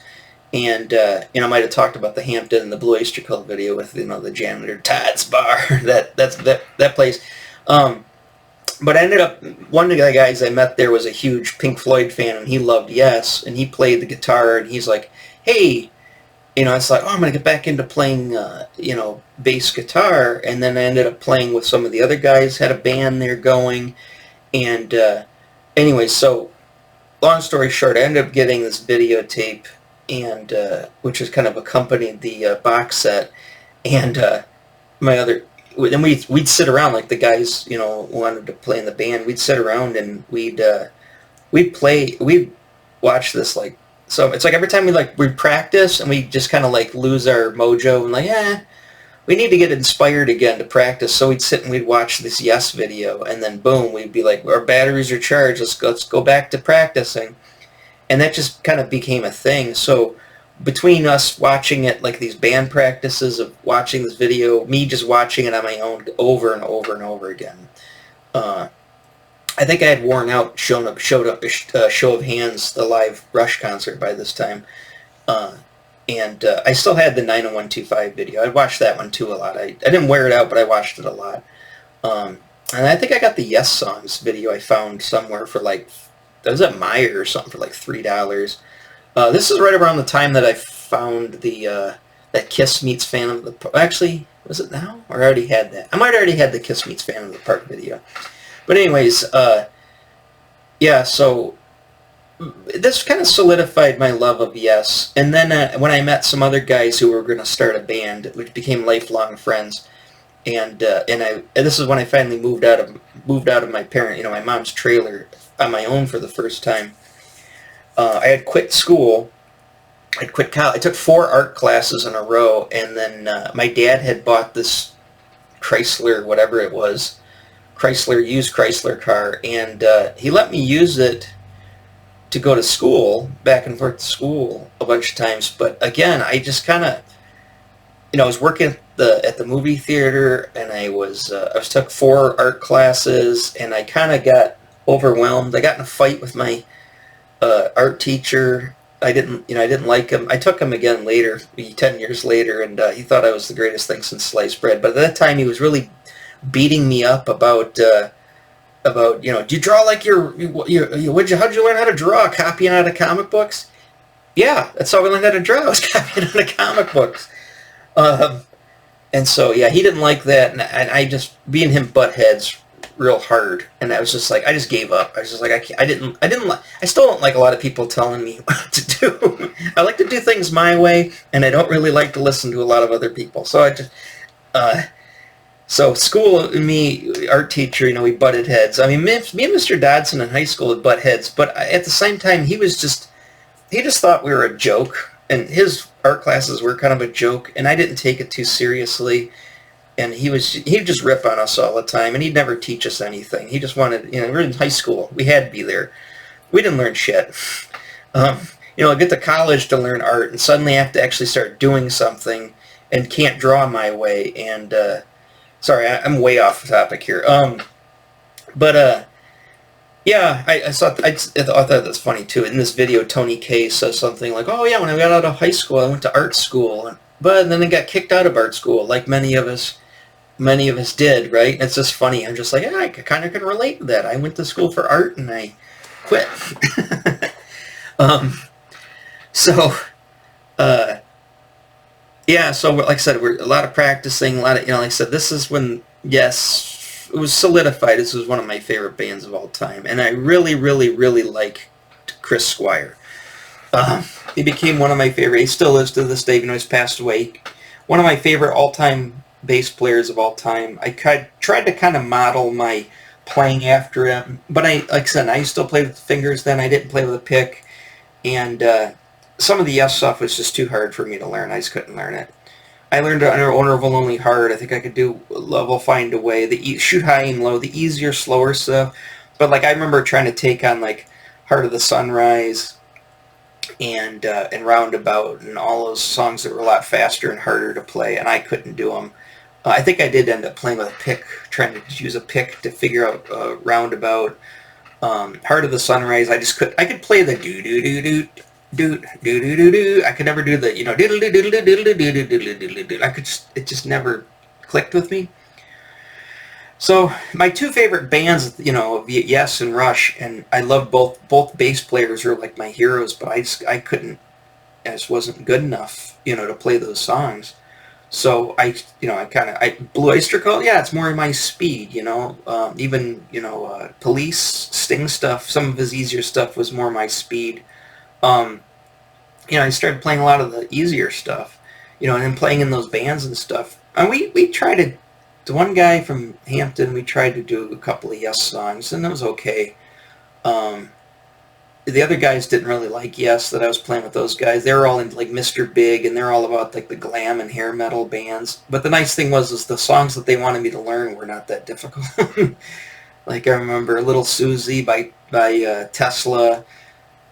And I might have talked about the Hampton and the Blue Oyster Cult video with the janitor Todd's Bar, that place. But I ended up, one of the guys I met there was a huge Pink Floyd fan, and he loved Yes, and he played the guitar, and he's like, hey, it's like, oh, I'm going to get back into playing, bass guitar, and then I ended up playing with some of the other guys, had a band there going, and anyway, so long story short, I ended up getting this videotape, and which has kind of accompanied the box set, and we'd sit around, like the guys, wanted to play in the band. We'd sit around and we'd watch this, like, so it's like every time we'd practice and we just kind of like lose our mojo and like, we need to get inspired again to practice. So we'd sit and we'd watch this Yes video, and then boom, we'd be like, our batteries are charged. Let's go back to practicing. And that just kind of became a thing. So between us watching it, like these band practices of watching this video, me just watching it on my own over and over and over again, I think I had worn out Show of Hands, the live Rush concert by this time. And I still had the 90125 video. I watched that one too a lot. I didn't wear it out, but I watched it a lot. And I think I got the Yes Songs video I found somewhere for like, that was at Meyer or something for like $3. This is right around the time that I found the that Kiss meets Phantom of the Park. Actually, was it now? Or I already had that? I might already had the Kiss meets Phantom of the Park video. But anyways, yeah, so this kind of solidified my love of Yes. And then when I met some other guys who were going to start a band, which became lifelong friends, and this is when I finally moved out of my my mom's trailer on my own for the first time. I had quit school. I'd quit college. I took 4 art classes in a row, and then my dad had bought this Chrysler, whatever it was, used Chrysler car, and he let me use it to go to school, back and forth to school a bunch of times. But again, I just kind of, I was working at the movie theater, and I took 4 art classes, and I kind of got overwhelmed. I got in a fight with my art teacher. I didn't like him. I took him again later, 10 years later, and he thought I was the greatest thing since sliced bread. But at that time, he was really beating me up about do you draw like how'd you learn how to draw? Copying out of comic books? Yeah, that's how I learned how to draw. I was copying out of comic books. And so, yeah, he didn't like that, and I just, me and him butt heads real hard, and I was just like, I just gave up. I was just like, I still don't like a lot of people telling me what to do. I like to do things my way, and I don't really like to listen to a lot of other people. So I just, so school and me, art teacher, we butted heads. I mean, me and Mr. Dodson in high school would butt heads, but at the same time, he just thought we were a joke, and his art classes were kind of a joke, and I didn't take it too seriously. And he'd just rip on us all the time, and he'd never teach us anything. He just wanted, we were in high school. We had to be there. We didn't learn shit. I get to college to learn art, and suddenly I have to actually start doing something, and can't draw my way. And sorry, I'm way off the topic here. Yeah, I thought that's funny too. In this video, Tony K says something like, "Oh yeah, when I got out of high school, I went to art school, but then I got kicked out of art school, like many of us did, right?" And it's just funny. I'm just like, yeah, I kind of can relate to that. I went to school for art and I quit. So, yeah. So like I said, we're a lot of practicing, a lot of, like I said, this is when, yes, it was solidified. This was one of my favorite bands of all time, and I really, really, really like Chris Squire. He became one of my favorite. He still is to this day, even though he's passed away. One of my favorite all-time bass players of all time. I tried to kind of model my playing after him, but like I said, I used to play with the fingers then. I didn't play with a pick, and some of the Yes stuff was just too hard for me to learn. I just couldn't learn it. I learned under Owner of a Lonely Heart. I think I could do Level Find a Way, the Shoot High and Low, the easier, slower stuff. But like I remember trying to take on like Heart of the Sunrise and Roundabout and all those songs that were a lot faster and harder to play, and I couldn't do them. I think I did end up playing with a pick, trying to use a pick to figure out Roundabout. Heart of the Sunrise, I could play the do-do-do-do. Do. I could never do the, diddle diddle diddle diddle diddle diddle. It just never clicked with me. So my two favorite bands, Yes and Rush, and I love both bass players are like my heroes, but I just wasn't good enough, to play those songs. So Blue Oyster Cult, yeah, it's more my speed, even Police, Sting stuff, some of his easier stuff was more my speed. I started playing a lot of the easier stuff, and then playing in those bands and stuff. And we tried to, the one guy from Hampton, we tried to do a couple of Yes songs, and it was okay. The other guys didn't really like Yes, that I was playing with those guys. They were all in like Mr. Big, and they're all about like the glam and hair metal bands. But the nice thing was the songs that they wanted me to learn were not that difficult. Like I remember Little Susie by Tesla.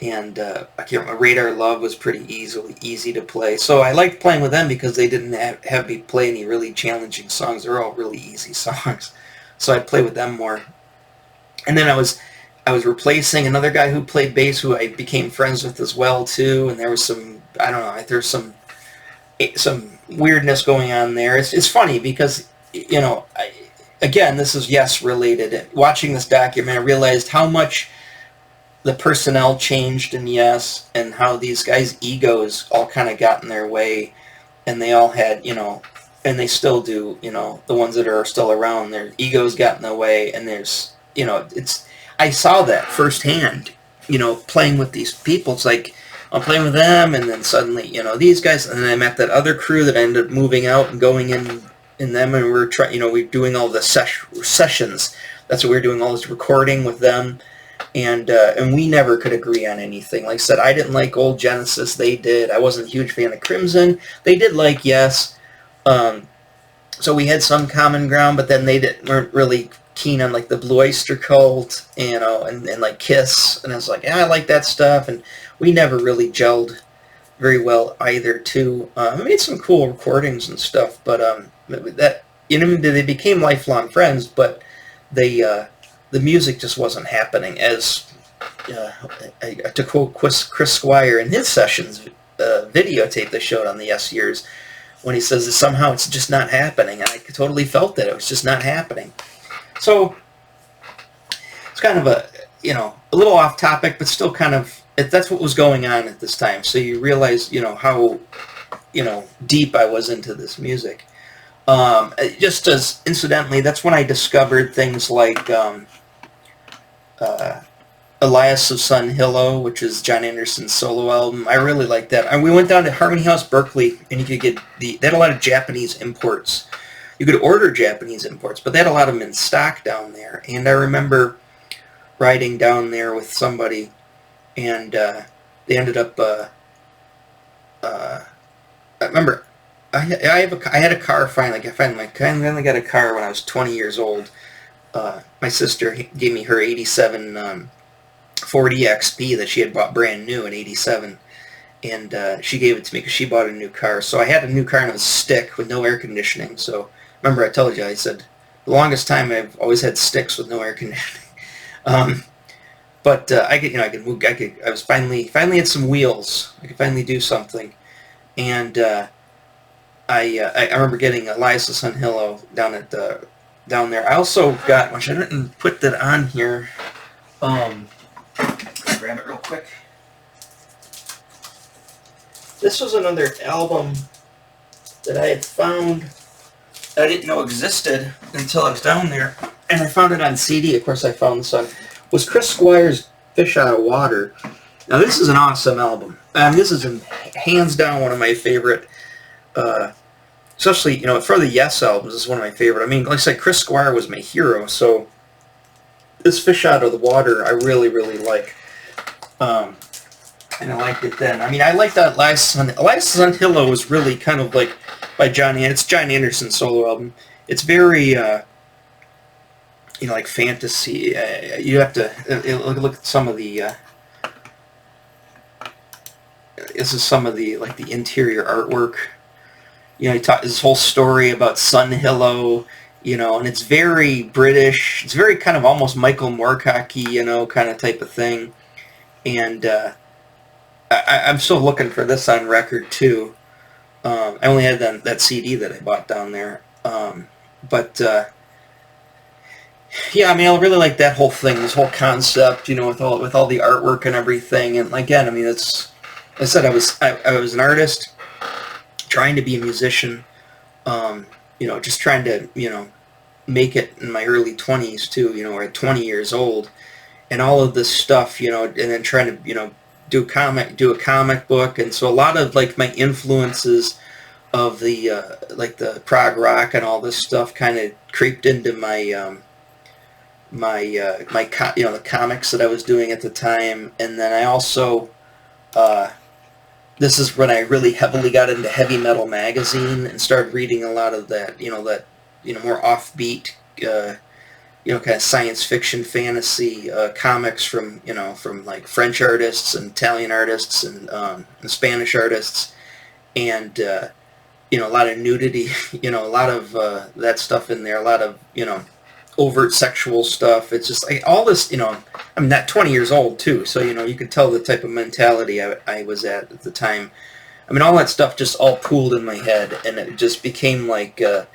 And I can't remember, Radar Love was pretty easy to play. So I liked playing with them because they didn't have me play any really challenging songs. They're all really easy songs. So I'd play with them more. And then I was replacing another guy who played bass who I became friends with as well too. And there was some, I don't know, there's some weirdness going on there. It's funny because, again, this is Yes related. Watching this document, I realized how much the personnel changed in Yes, and how these guys' egos all kind of got in their way, and they all had, and they still do, the ones that are still around, their egos got in the way, and there's, I saw that firsthand, playing with these people. It's like, I'm playing with them, and then suddenly, these guys, and then I met that other crew that ended up moving out and going in them, and we're we're doing all the sessions. That's what we're doing, all this recording with them. And we never could agree on anything. Like I said, I didn't like old Genesis. They did. I wasn't a huge fan of Crimson. They did like Yes. So we had some common ground, but then weren't really keen on like the Blue Oyster Cult, and like Kiss. And I was like, yeah, I like that stuff. And we never really gelled very well either, too. I made some cool recordings and stuff, but they became lifelong friends, but the music just wasn't happening. As to quote Chris Squire in his sessions videotape they showed on the Yes years, when he says that somehow it's just not happening, and I totally felt that it was just not happening. So it's kind of a little off topic, but still kind of, that's what was going on at this time. So you realize how deep I was into this music. Just as incidentally, that's when I discovered things like Elias of Sun Hillo, which is John Anderson's solo album. I really liked that. And we went down to Harmony House Berkeley, and you could get they had a lot of Japanese imports. You could order Japanese imports, but they had a lot of them in stock down there. And I remember riding down there with somebody, and they ended up I had a car finally. I finally got a car when I was 20 years old. My sister gave me her 87 Ford EXP that she had bought brand new in 87. And she gave it to me because she bought a new car. So I had a new car and it was stick with no air conditioning. So remember I told you, I said the longest time I've always had sticks with no air conditioning. But I could, I could move. I was finally had some wheels. I could finally do something. And I remember getting a Liza Sunhillo down there. I also got, which I didn't put that on here. I'll grab it real quick. This was another album that I had found that I didn't know existed until I was down there, and I found it on CD. Of course, I found this on was Chris Squire's "Fish Out of Water." Now, this is an awesome album. This is hands down one of my favorite. Especially, for the Yes albums, this is one of my favorite. I mean, like I said, Chris Squire was my hero, so this Fish Out of the Water I really, really like. And I liked it then. I mean, I liked that Liza Sunhillo was really kind of like by it's John Anderson's solo album. It's very, like fantasy. You have to look at some of the, this is some of the, like the interior artwork. He taught this whole story about Sunhillo, and it's very British. It's very kind of almost Michael Moorcocky, kind of type of thing. And I'm still looking for this on record too. I only had that CD that I bought down there. But yeah, I mean, I really like that whole thing, this whole concept, with all the artwork and everything. And again, I mean, it's, I said I was an artist trying to be a musician, just trying to, make it in my early 20s too, or at 20 years old, and all of this stuff, and then trying to, do a comic book. And so a lot of like my influences of the like the prog rock and all this stuff kind of creeped into my the comics that I was doing at the time. And then I also this is when I really heavily got into Heavy Metal magazine and started reading a lot of that, more offbeat, kind of science fiction, fantasy comics from like French artists and Italian artists and Spanish artists, and a lot of nudity, a lot of that stuff in there, a lot of overt sexual stuff. It's just like all this, I'm not 20 years old too, so you could tell the type of mentality I was at the time. I mean, all that stuff just all pooled in my head, and it just became like I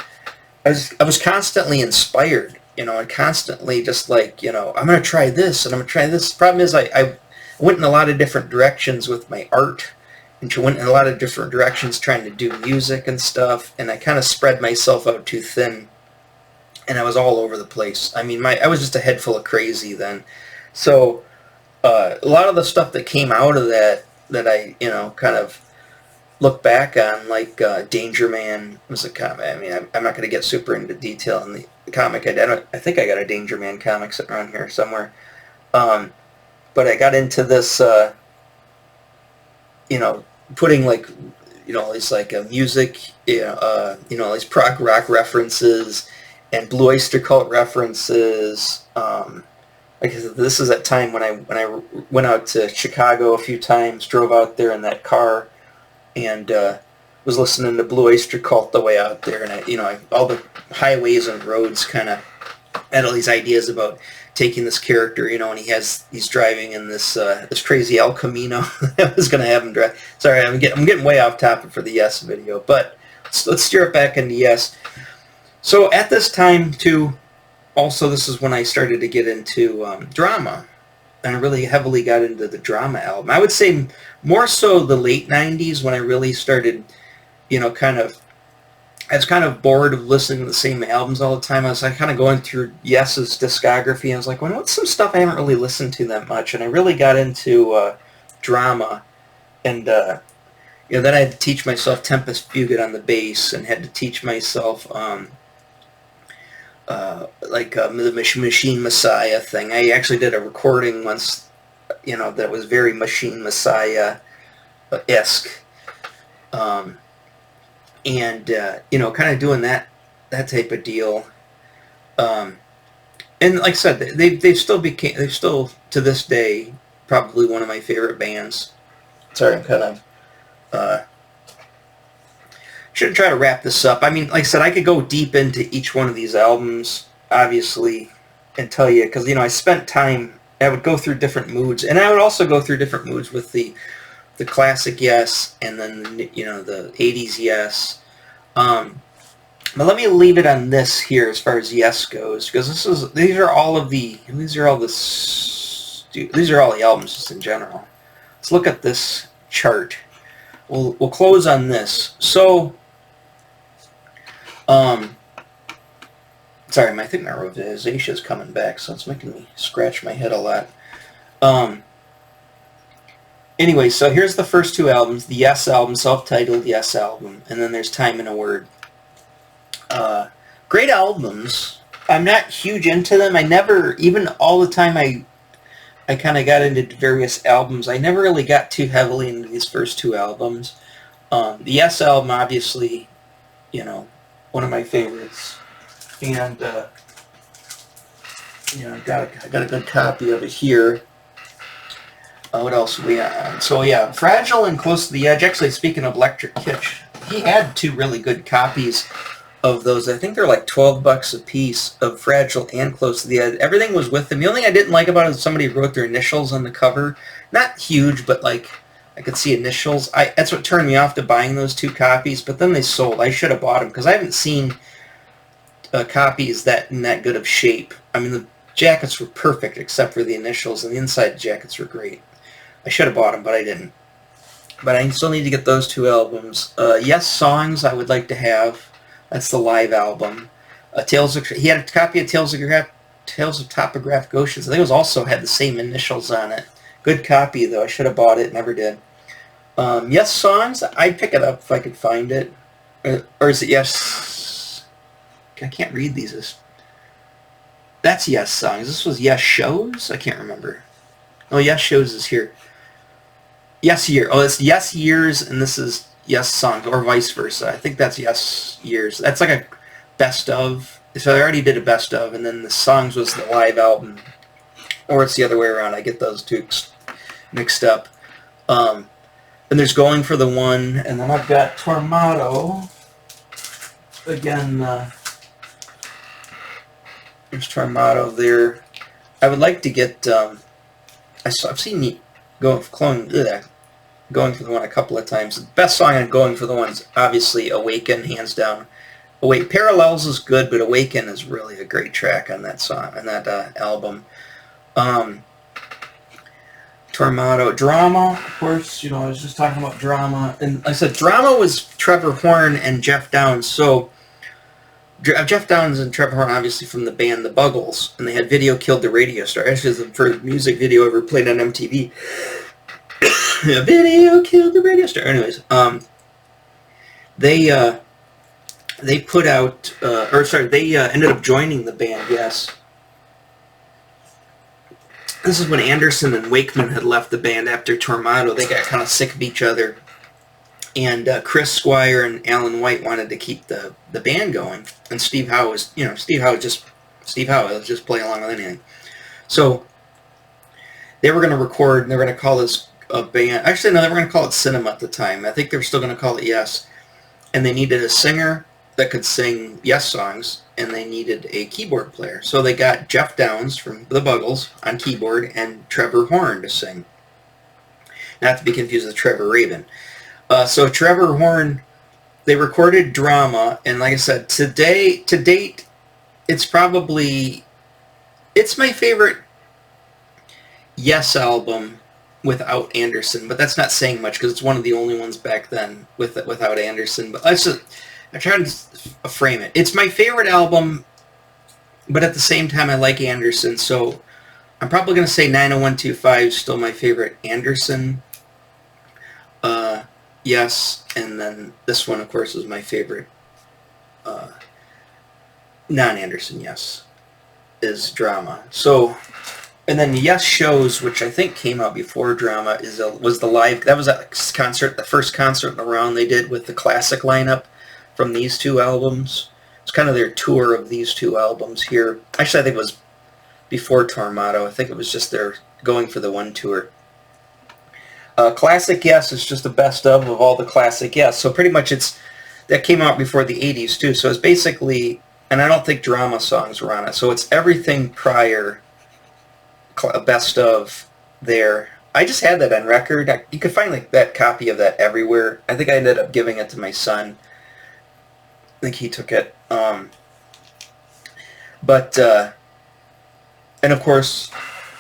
was constantly inspired, and constantly just like, I'm going to try this, and I'm going to try this. The problem is I went in a lot of different directions with my art, and went in a lot of different directions trying to do music and stuff, and I kind of spread myself out too thin, and I was all over the place. I mean, I was just a head full of crazy then. So a lot of the stuff that came out of that I, kind of look back on, like Danger Man was a comic. I mean, I'm not going to get super into detail in the comic. I think I got a Danger Man comic sitting around here somewhere. But I got into this, putting like, these like music, these prog rock references and Blue Oyster Cult references. Like I said, this is that time when I went out to Chicago a few times, drove out there in that car, and was listening to Blue Oyster Cult the way out there, and all the highways and roads kind of had all these ideas about taking this character, and he's driving in this this crazy El Camino. I was going to have him drive. Sorry, I'm getting way off topic for the Yes video, but let's steer it back into Yes. So at this time too, also this is when I started to get into drama, and I really heavily got into the drama album. I would say more so the late 90s when I really started, I was kind of bored of listening to the same albums all the time. I was like kind of going through Yes's discography, and I was like, well, what's some stuff I haven't really listened to that much? And I really got into drama, and then I had to teach myself Tempest Fugit on the bass, and had to teach myself the Machine Messiah thing. I actually did a recording once, that was very Machine Messiah-esque. and you know, kind of doing that type of deal. And like I said, they've still to this day probably one of my favorite bands. Sorry, I'm kind of should try to wrap this up. I mean, like I said, I could go deep into each one of these albums, obviously, and tell you, because, you know, I spent time, I would go through different moods, and I would also go through different moods with the classic Yes, and then, you know, the 80s Yes. But let me leave it on this here as far as Yes goes, because these are all the albums just in general. Let's look at this chart. We'll close on this. So, sorry, I think my rosacea is coming back, so it's making me scratch my head a lot. Anyway, so here's the first two albums: the Yes album, self-titled Yes album, and then there's Time in a Word. Great albums. I'm not huge into them. I never, even all the time I kind of got into various albums, I never really got too heavily into these first two albums. The Yes album, obviously, you know, one of my favorites. And, you know, I got a good copy of it here. What else we have? So, yeah, Fragile and Close to the Edge. Actually, speaking of Electric Kitsch, he had two really good copies of those. I think they're like $12 a piece of Fragile and Close to the Edge. Everything was with them. The only thing I didn't like about it is somebody wrote their initials on the cover. Not huge, but like I could see initials. That's what turned me off to buying those two copies, but then they sold. I should have bought them because I haven't seen copies in that good of shape. I mean, the jackets were perfect except for the initials, and the inside jackets were great. I should have bought them, but I didn't. But I still need to get those two albums. Yes Songs I would like to have. That's the live album. He had a copy of Tales of Topographic Oceans. I think it also had the same initials on it. Good copy, though. I should have bought it. Never did. Yes Songs, I'd pick it up if I could find it. Or is it Yes... I can't read these. That's Yes Songs. This was Yes Shows? I can't remember. Oh, Yes Shows is here. Yes Year. Oh, it's Yes Years, and this is Yes Songs, or vice versa. I think that's Yes Years. That's like a best of. So I already did a best of, and then the Songs was the live album. Or it's the other way around. I get those two mixed up. And there's Going for the One, and then I've got Tormato. Again, there's Tormato there. I would like to get... I've seen Going for the One a couple of times. The best song on Going for the One is obviously Awaken, hands down. Parallels is good, but Awaken is really a great track on that song, on that album. Tormato. Drama, of course, you know, I was just talking about Drama. And like I said, Drama was Trevor Horn and Jeff Downes. So, Jeff Downes and Trevor Horn, obviously from the band The Buggles, and they had Video Killed the Radio Star. Actually, it was the first music video ever played on MTV. Video Killed the Radio Star. Anyways, they put out, they ended up joining the band, Yes. This is when Anderson and Wakeman had left the band after Tormato. They got kind of sick of each other. And Chris Squire and Alan White wanted to keep the band going. And Steve Howe was, you know, Steve Howe would just play along with anything. So they were going to record, and they were going to call this a band. Actually, no, they were going to call it Cinema at the time. I think they were still going to call it Yes. And they needed a singer that could sing Yes songs, and they needed a keyboard player. So they got Jeff Downes from The Buggles on keyboard and Trevor Horn to sing. Not to be confused with Trevor Rabin. So Trevor Horn, they recorded Drama, and like I said, to date, it's my favorite Yes album without Anderson, but that's not saying much because it's one of the only ones back then without Anderson. But I'm trying to frame it. It's my favorite album, but at the same time, I like Anderson, so I'm probably going to say 90125 is still my favorite Anderson. Yes, and then this one, of course, is my favorite non-Anderson Yes, is Drama. So, and then Yes Shows, which I think came out before Drama, was the live. That was a concert, the first concert in the round they did with the classic lineup. from these two albums. It's kind of their tour of these two albums here. Actually, I think it was before Tormato. I think it was just their going for the one tour. Classic Yes is just the best of all the Classic Yes. So pretty much that came out before the 80s too. So it's basically, and I don't think drama songs were on it. So it's everything prior, best of there. I just had that on record. You could find like that copy of that everywhere. I think I ended up giving it to my son. I think he took it. And of course,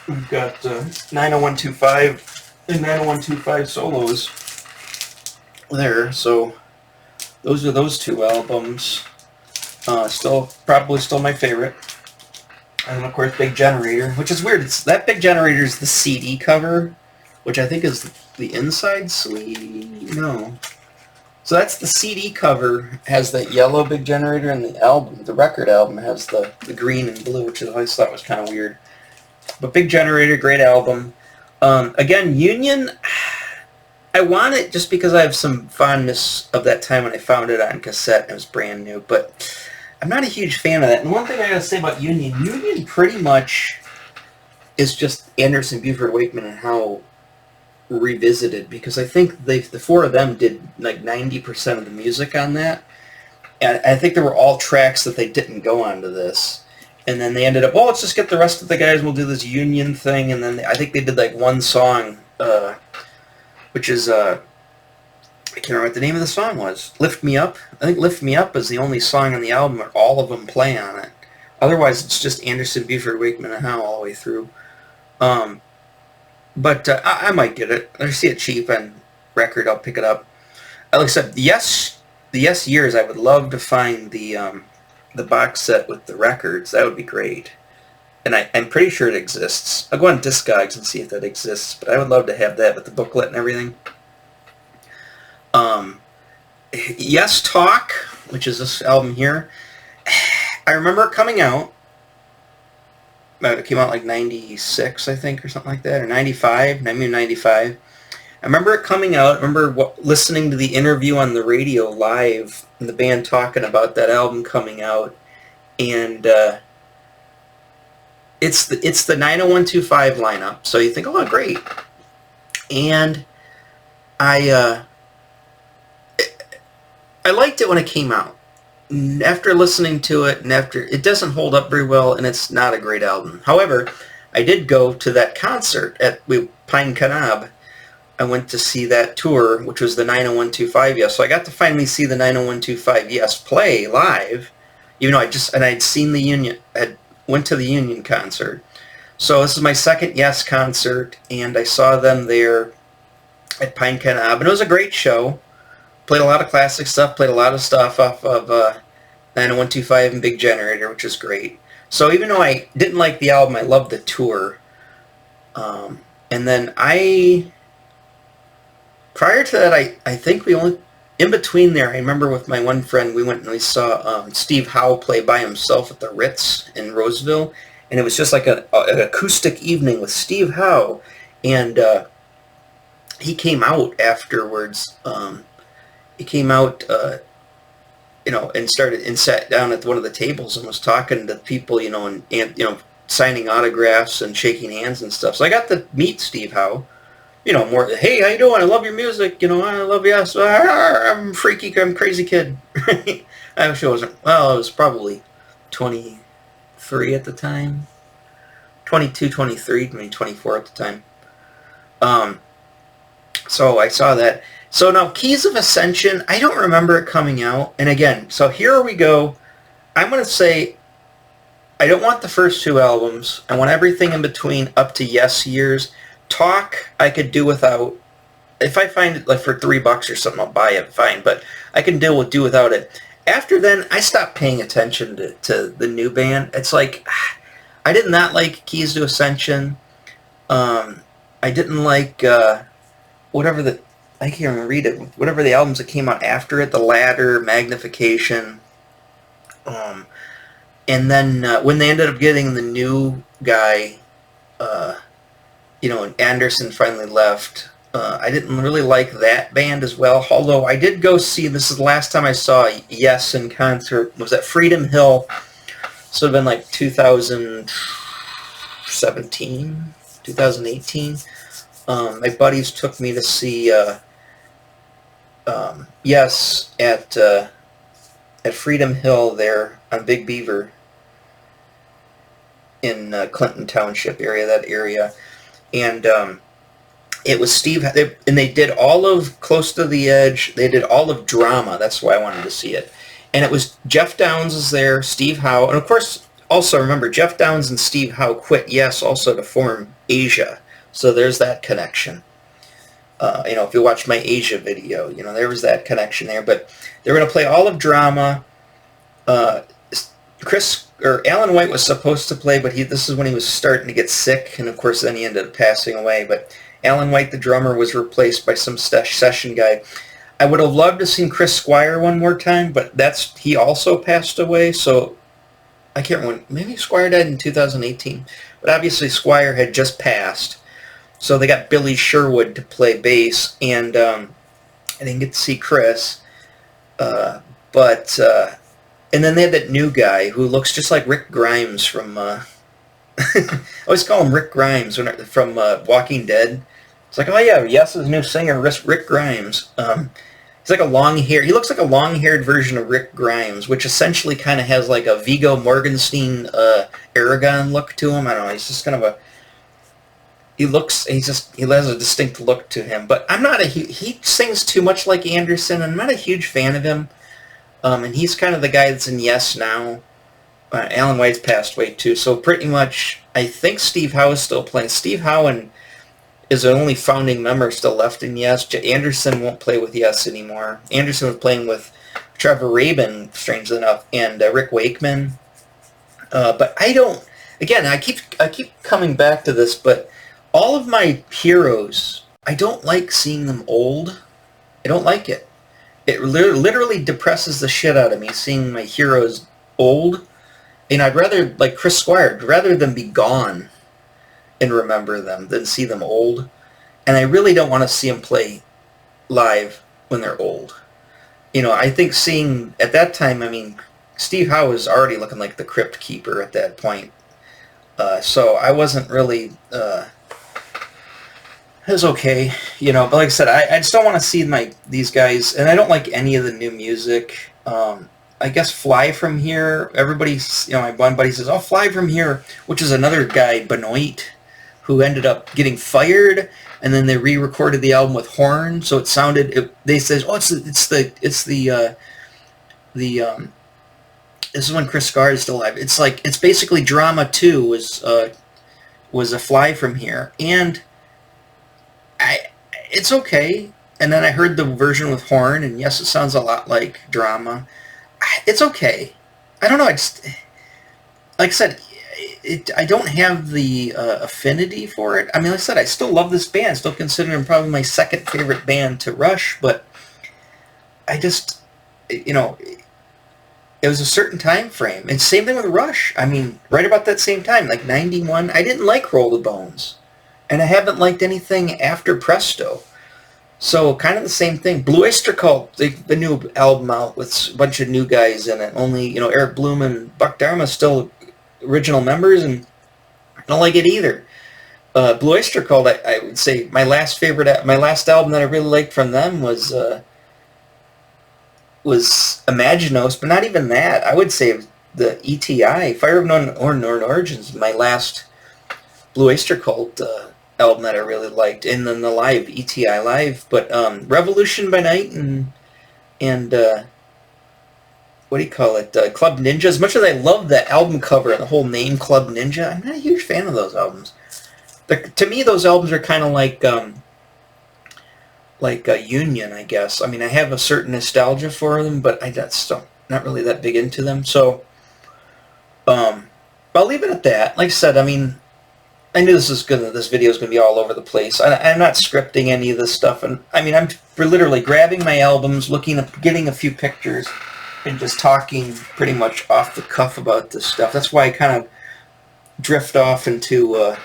we've got 90125 and 90125 solos there. So those are those two albums. Probably still my favorite. And of course, Big Generator, which is weird. That Big Generator is the CD cover, which I think is the inside sleeve. No. So that's the CD cover, has that yellow Big Generator, and the record album has the green and blue, which I always thought was kind of weird. But Big Generator, great album. Again, Union, I want it just because I have some fondness of that time when I found it on cassette and it was brand new, but I'm not a huge fan of that. And one thing I gotta say about Union pretty much is just Anderson, Buford, Wakeman, and Howe revisited, because I think the four of them did like 90% of the music on that, and I think there were all tracks that they didn't go onto this, and then they ended up, well, let's just get the rest of the guys, we'll do this Union thing, and then I think they did like one song, which is I can't remember what the name of the song was. Lift Me Up. I think Lift Me Up is the only song on the album where all of them play on it. Otherwise, it's just Anderson, Buford, Wakeman, and Howe all the way through. But I might get it. I see it cheap on record. I'll pick it up. Like I said, the Yes Years, I would love to find the box set with the records. That would be great. And I'm pretty sure it exists. I'll go on Discogs and see if that exists. But I would love to have that with the booklet and everything. Yes Talk, which is this album here. I remember it coming out. It came out like 96, I think, or something like that, or 95, maybe 95. I remember it coming out. I remember listening to the interview on the radio live, and the band talking about that album coming out, and it's the 90125 lineup. So you think, oh, great, and I liked it when it came out. After listening to it, and after it doesn't hold up very well, and it's not a great album. However, I did go to that concert at Pine Canab. I went to see that tour, which was the 90125 Yes. So I got to finally see the 90125 Yes play live, even though I'd seen the Union, went to the Union concert. So this is my second Yes concert, and I saw them there at Pine Canab, and it was a great show. Played a lot of classic stuff, played a lot of stuff off of 90125 and Big Generator, which is great. So even though I didn't like the album, I loved the tour. And then prior to that, I think in between there, I remember with my one friend, we went and we saw Steve Howe play by himself at the Ritz in Roseville. And it was just like an acoustic evening with Steve Howe. And he came out afterwards. He came out, and sat down at one of the tables and was talking to people, and signing autographs and shaking hands and stuff. So I got to meet Steve Howe, more, hey, how you doing? I love your music, I love you. So, I'm freaky, I'm crazy kid. I actually wasn't, well, I was probably 23 at the time. 22, 23, maybe 24 at the time. So I saw that. So now, Keys of Ascension, I don't remember it coming out. And again, so here we go. I'm going to say I don't want the first two albums. I want everything in between up to Yes Years. Talk, I could do without. If I find it like for $3 or something, I'll buy it, fine. But I can do without it. After then, I stopped paying attention to the new band. It's like, I did not like Keys to Ascension. I didn't like I can't even read it. Whatever the albums that came out after it, The Ladder, Magnification. And then when they ended up getting the new guy, and Anderson finally left, I didn't really like that band as well, although I did go see, this is the last time I saw Yes in concert, was at Freedom Hill. So it would have been like 2017, 2018. My buddies took me to see Yes at Freedom Hill there on Big Beaver in Clinton Township area, that area. And it was Steve, and they did all of Close to the Edge. They did all of Drama. That's why I wanted to see it. And it was Jeff Downs is there, Steve Howe, and of course, also remember, Jeff Downs and Steve Howe quit Yes also to form Asia. So there's that connection. If you watch my Asia video, there was that connection there. But they were going to play all of Drama. Alan White was supposed to play, but this is when he was starting to get sick, and of course then he ended up passing away. But Alan White, the drummer, was replaced by some session guy. I would have loved to see Chris Squire one more time, but he also passed away, so I can't remember. Maybe Squire died in 2018, but obviously Squire had just passed, so they got Billy Sherwood to play bass, and I didn't get to see Chris, and then they had that new guy who looks just like Rick Grimes from, I always call him Rick Grimes from Walking Dead. It's like, oh yeah, Yes's new singer, Rick Grimes. He's like he looks like a long-haired version of Rick Grimes, which essentially kind of has like a Viggo Mortensen, Aragon look to him. I don't know, he's just kind of he has a distinct look to him. But he sings too much like Anderson, and I'm not a huge fan of him. And he's kind of the guy that's in Yes now. Alan White's passed away too, so pretty much I think Steve Howe is still playing. Steve Howe is the only founding member still left in Yes. Anderson won't play with Yes anymore. Anderson was playing with Trevor Rabin, strangely enough, and Rick Wakeman. But I don't. Again, I keep coming back to this, but all of my heroes, I don't like seeing them old. I don't like it. It literally depresses the shit out of me seeing my heroes old. I'd rather, like Chris Squire, rather than be gone and remember them than see them old. And I really don't want to see them play live when they're old. I think at that time, Steve Howe was already looking like the Crypt Keeper at that point. So I wasn't really, it was okay, but like I said, I just don't want to see these guys, and I don't like any of the new music. I guess Fly From Here, everybody's, my one buddy says, oh, Fly From Here, which is another guy, Benoit, who ended up getting fired, and then they re-recorded the album with horn, so it sounded, they said, oh, this is when Chris Scar is still alive. It's basically Drama 2 was a Fly From Here, and it's okay. And then I heard the version with horn, and yes, it sounds a lot like Drama. It's okay. I don't know. Like I said, I don't have the affinity for it. Like I said, I still love this band. I still consider them probably my second favorite band to Rush, but I just, it was a certain time frame. And same thing with Rush. Right about that same time, like 91, I didn't like Roll the Bones. And I haven't liked anything after Presto. So kind of the same thing. Blue Oyster Cult, the new album out with a bunch of new guys in it. Only, Eric Bloom and Buck Dharma still original members, and I don't like it either. Blue Oyster Cult, I would say my last album that I really liked from them was Imaginos, but not even that. I would say the ETI, Fire of Known Origins, my last Blue Oyster Cult album that I really liked, and then the live, ETI Live, but Revolution by Night and what do you call it, Club Ninja, as much as I love that album cover and the whole name Club Ninja, I'm not a huge fan of those albums. To me, those albums are kind of like Union, I guess. I have a certain nostalgia for them, but that's not really that big into them, so I'll leave it at that. Like I said, I knew this video is going to be all over the place. I'm not scripting any of this stuff, and I'm literally grabbing my albums, getting a few pictures, and just talking pretty much off the cuff about this stuff. That's why I kind of drift off into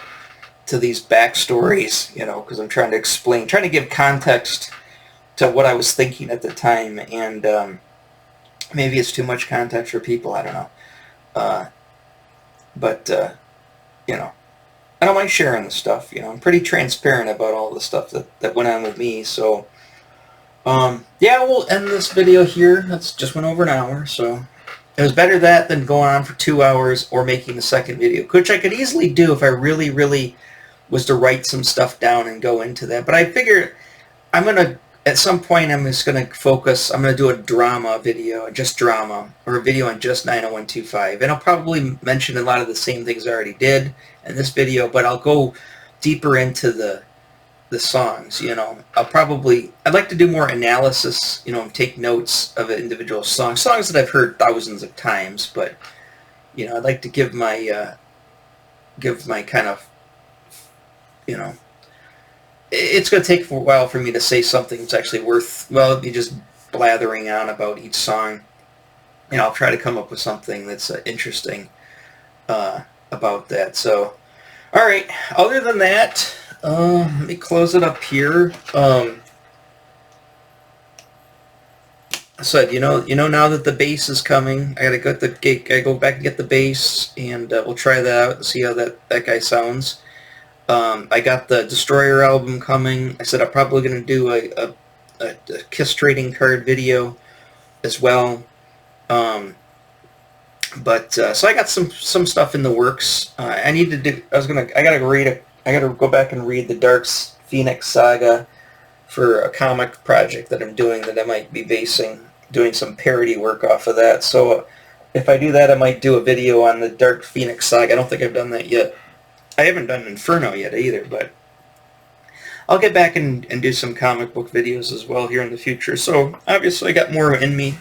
to these backstories, you know, because I'm trying to explain, trying to give context to what I was thinking at the time, and maybe it's too much context for people, I don't know. But you know, I don't mind sharing the stuff, you know. I'm pretty transparent about all the stuff that went on with me, so yeah, we'll end this video here. That's just went over an hour, so it was better that than going on for 2 hours or making the second video, which I could easily do if I really, really was to write some stuff down and go into that. But I figure I'm going to, at some point, I'm just going to focus, I'm going to do a drama video, just drama, or a video on just 90125. And I'll probably mention a lot of the same things I already did in this video, but I'll go deeper into the songs, you know. I'd like to do more analysis, you know, take notes of individual songs that I've heard thousands of times, but, you know, I'd like to give my kind of, you know, it's going to take a while for me to say something that's actually worth, well, me just blathering on about each song. You know, I'll try to come up with something that's interesting about that. So, all right, other than that, let me close it up here. I said, you know, now that the bass is coming, I gotta go back and get the bass, and we'll try that out and see how that guy sounds. I got the Destroyer album coming. I said I'm probably gonna do a Kiss trading card video as well. So I got some stuff in the works. I gotta go back and read the Dark Phoenix saga for a comic project that I'm doing, that I might be doing some parody work off of that. So if I do that, I might do a video on the Dark Phoenix saga. I don't think I've done that yet. I haven't done Inferno yet either, but I'll get back and do some comic book videos as well here in the future. So obviously I got more in me.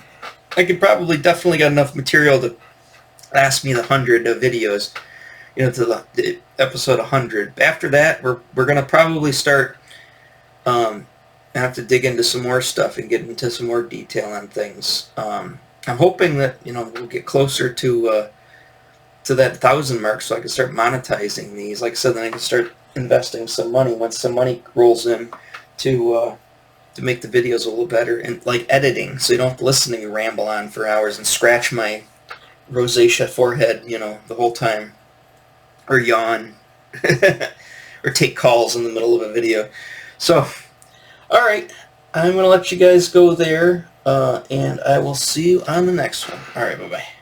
I could definitely got enough material to last me the 100 videos, you know, to the episode 100. After that, we're gonna probably start. I have to dig into some more stuff and get into some more detail on things. I'm hoping that, you know, we'll get closer to that 1,000 mark, so I can start monetizing these. Like I said, then I can start investing some money once some money rolls in to make the videos a little better, and like editing, so you don't have to listen to me ramble on for hours and scratch my rosacea forehead, you know, the whole time, or yawn, or take calls in the middle of a video. So, all right, I'm gonna let you guys go there, and I will see you on the next one. All right, bye bye.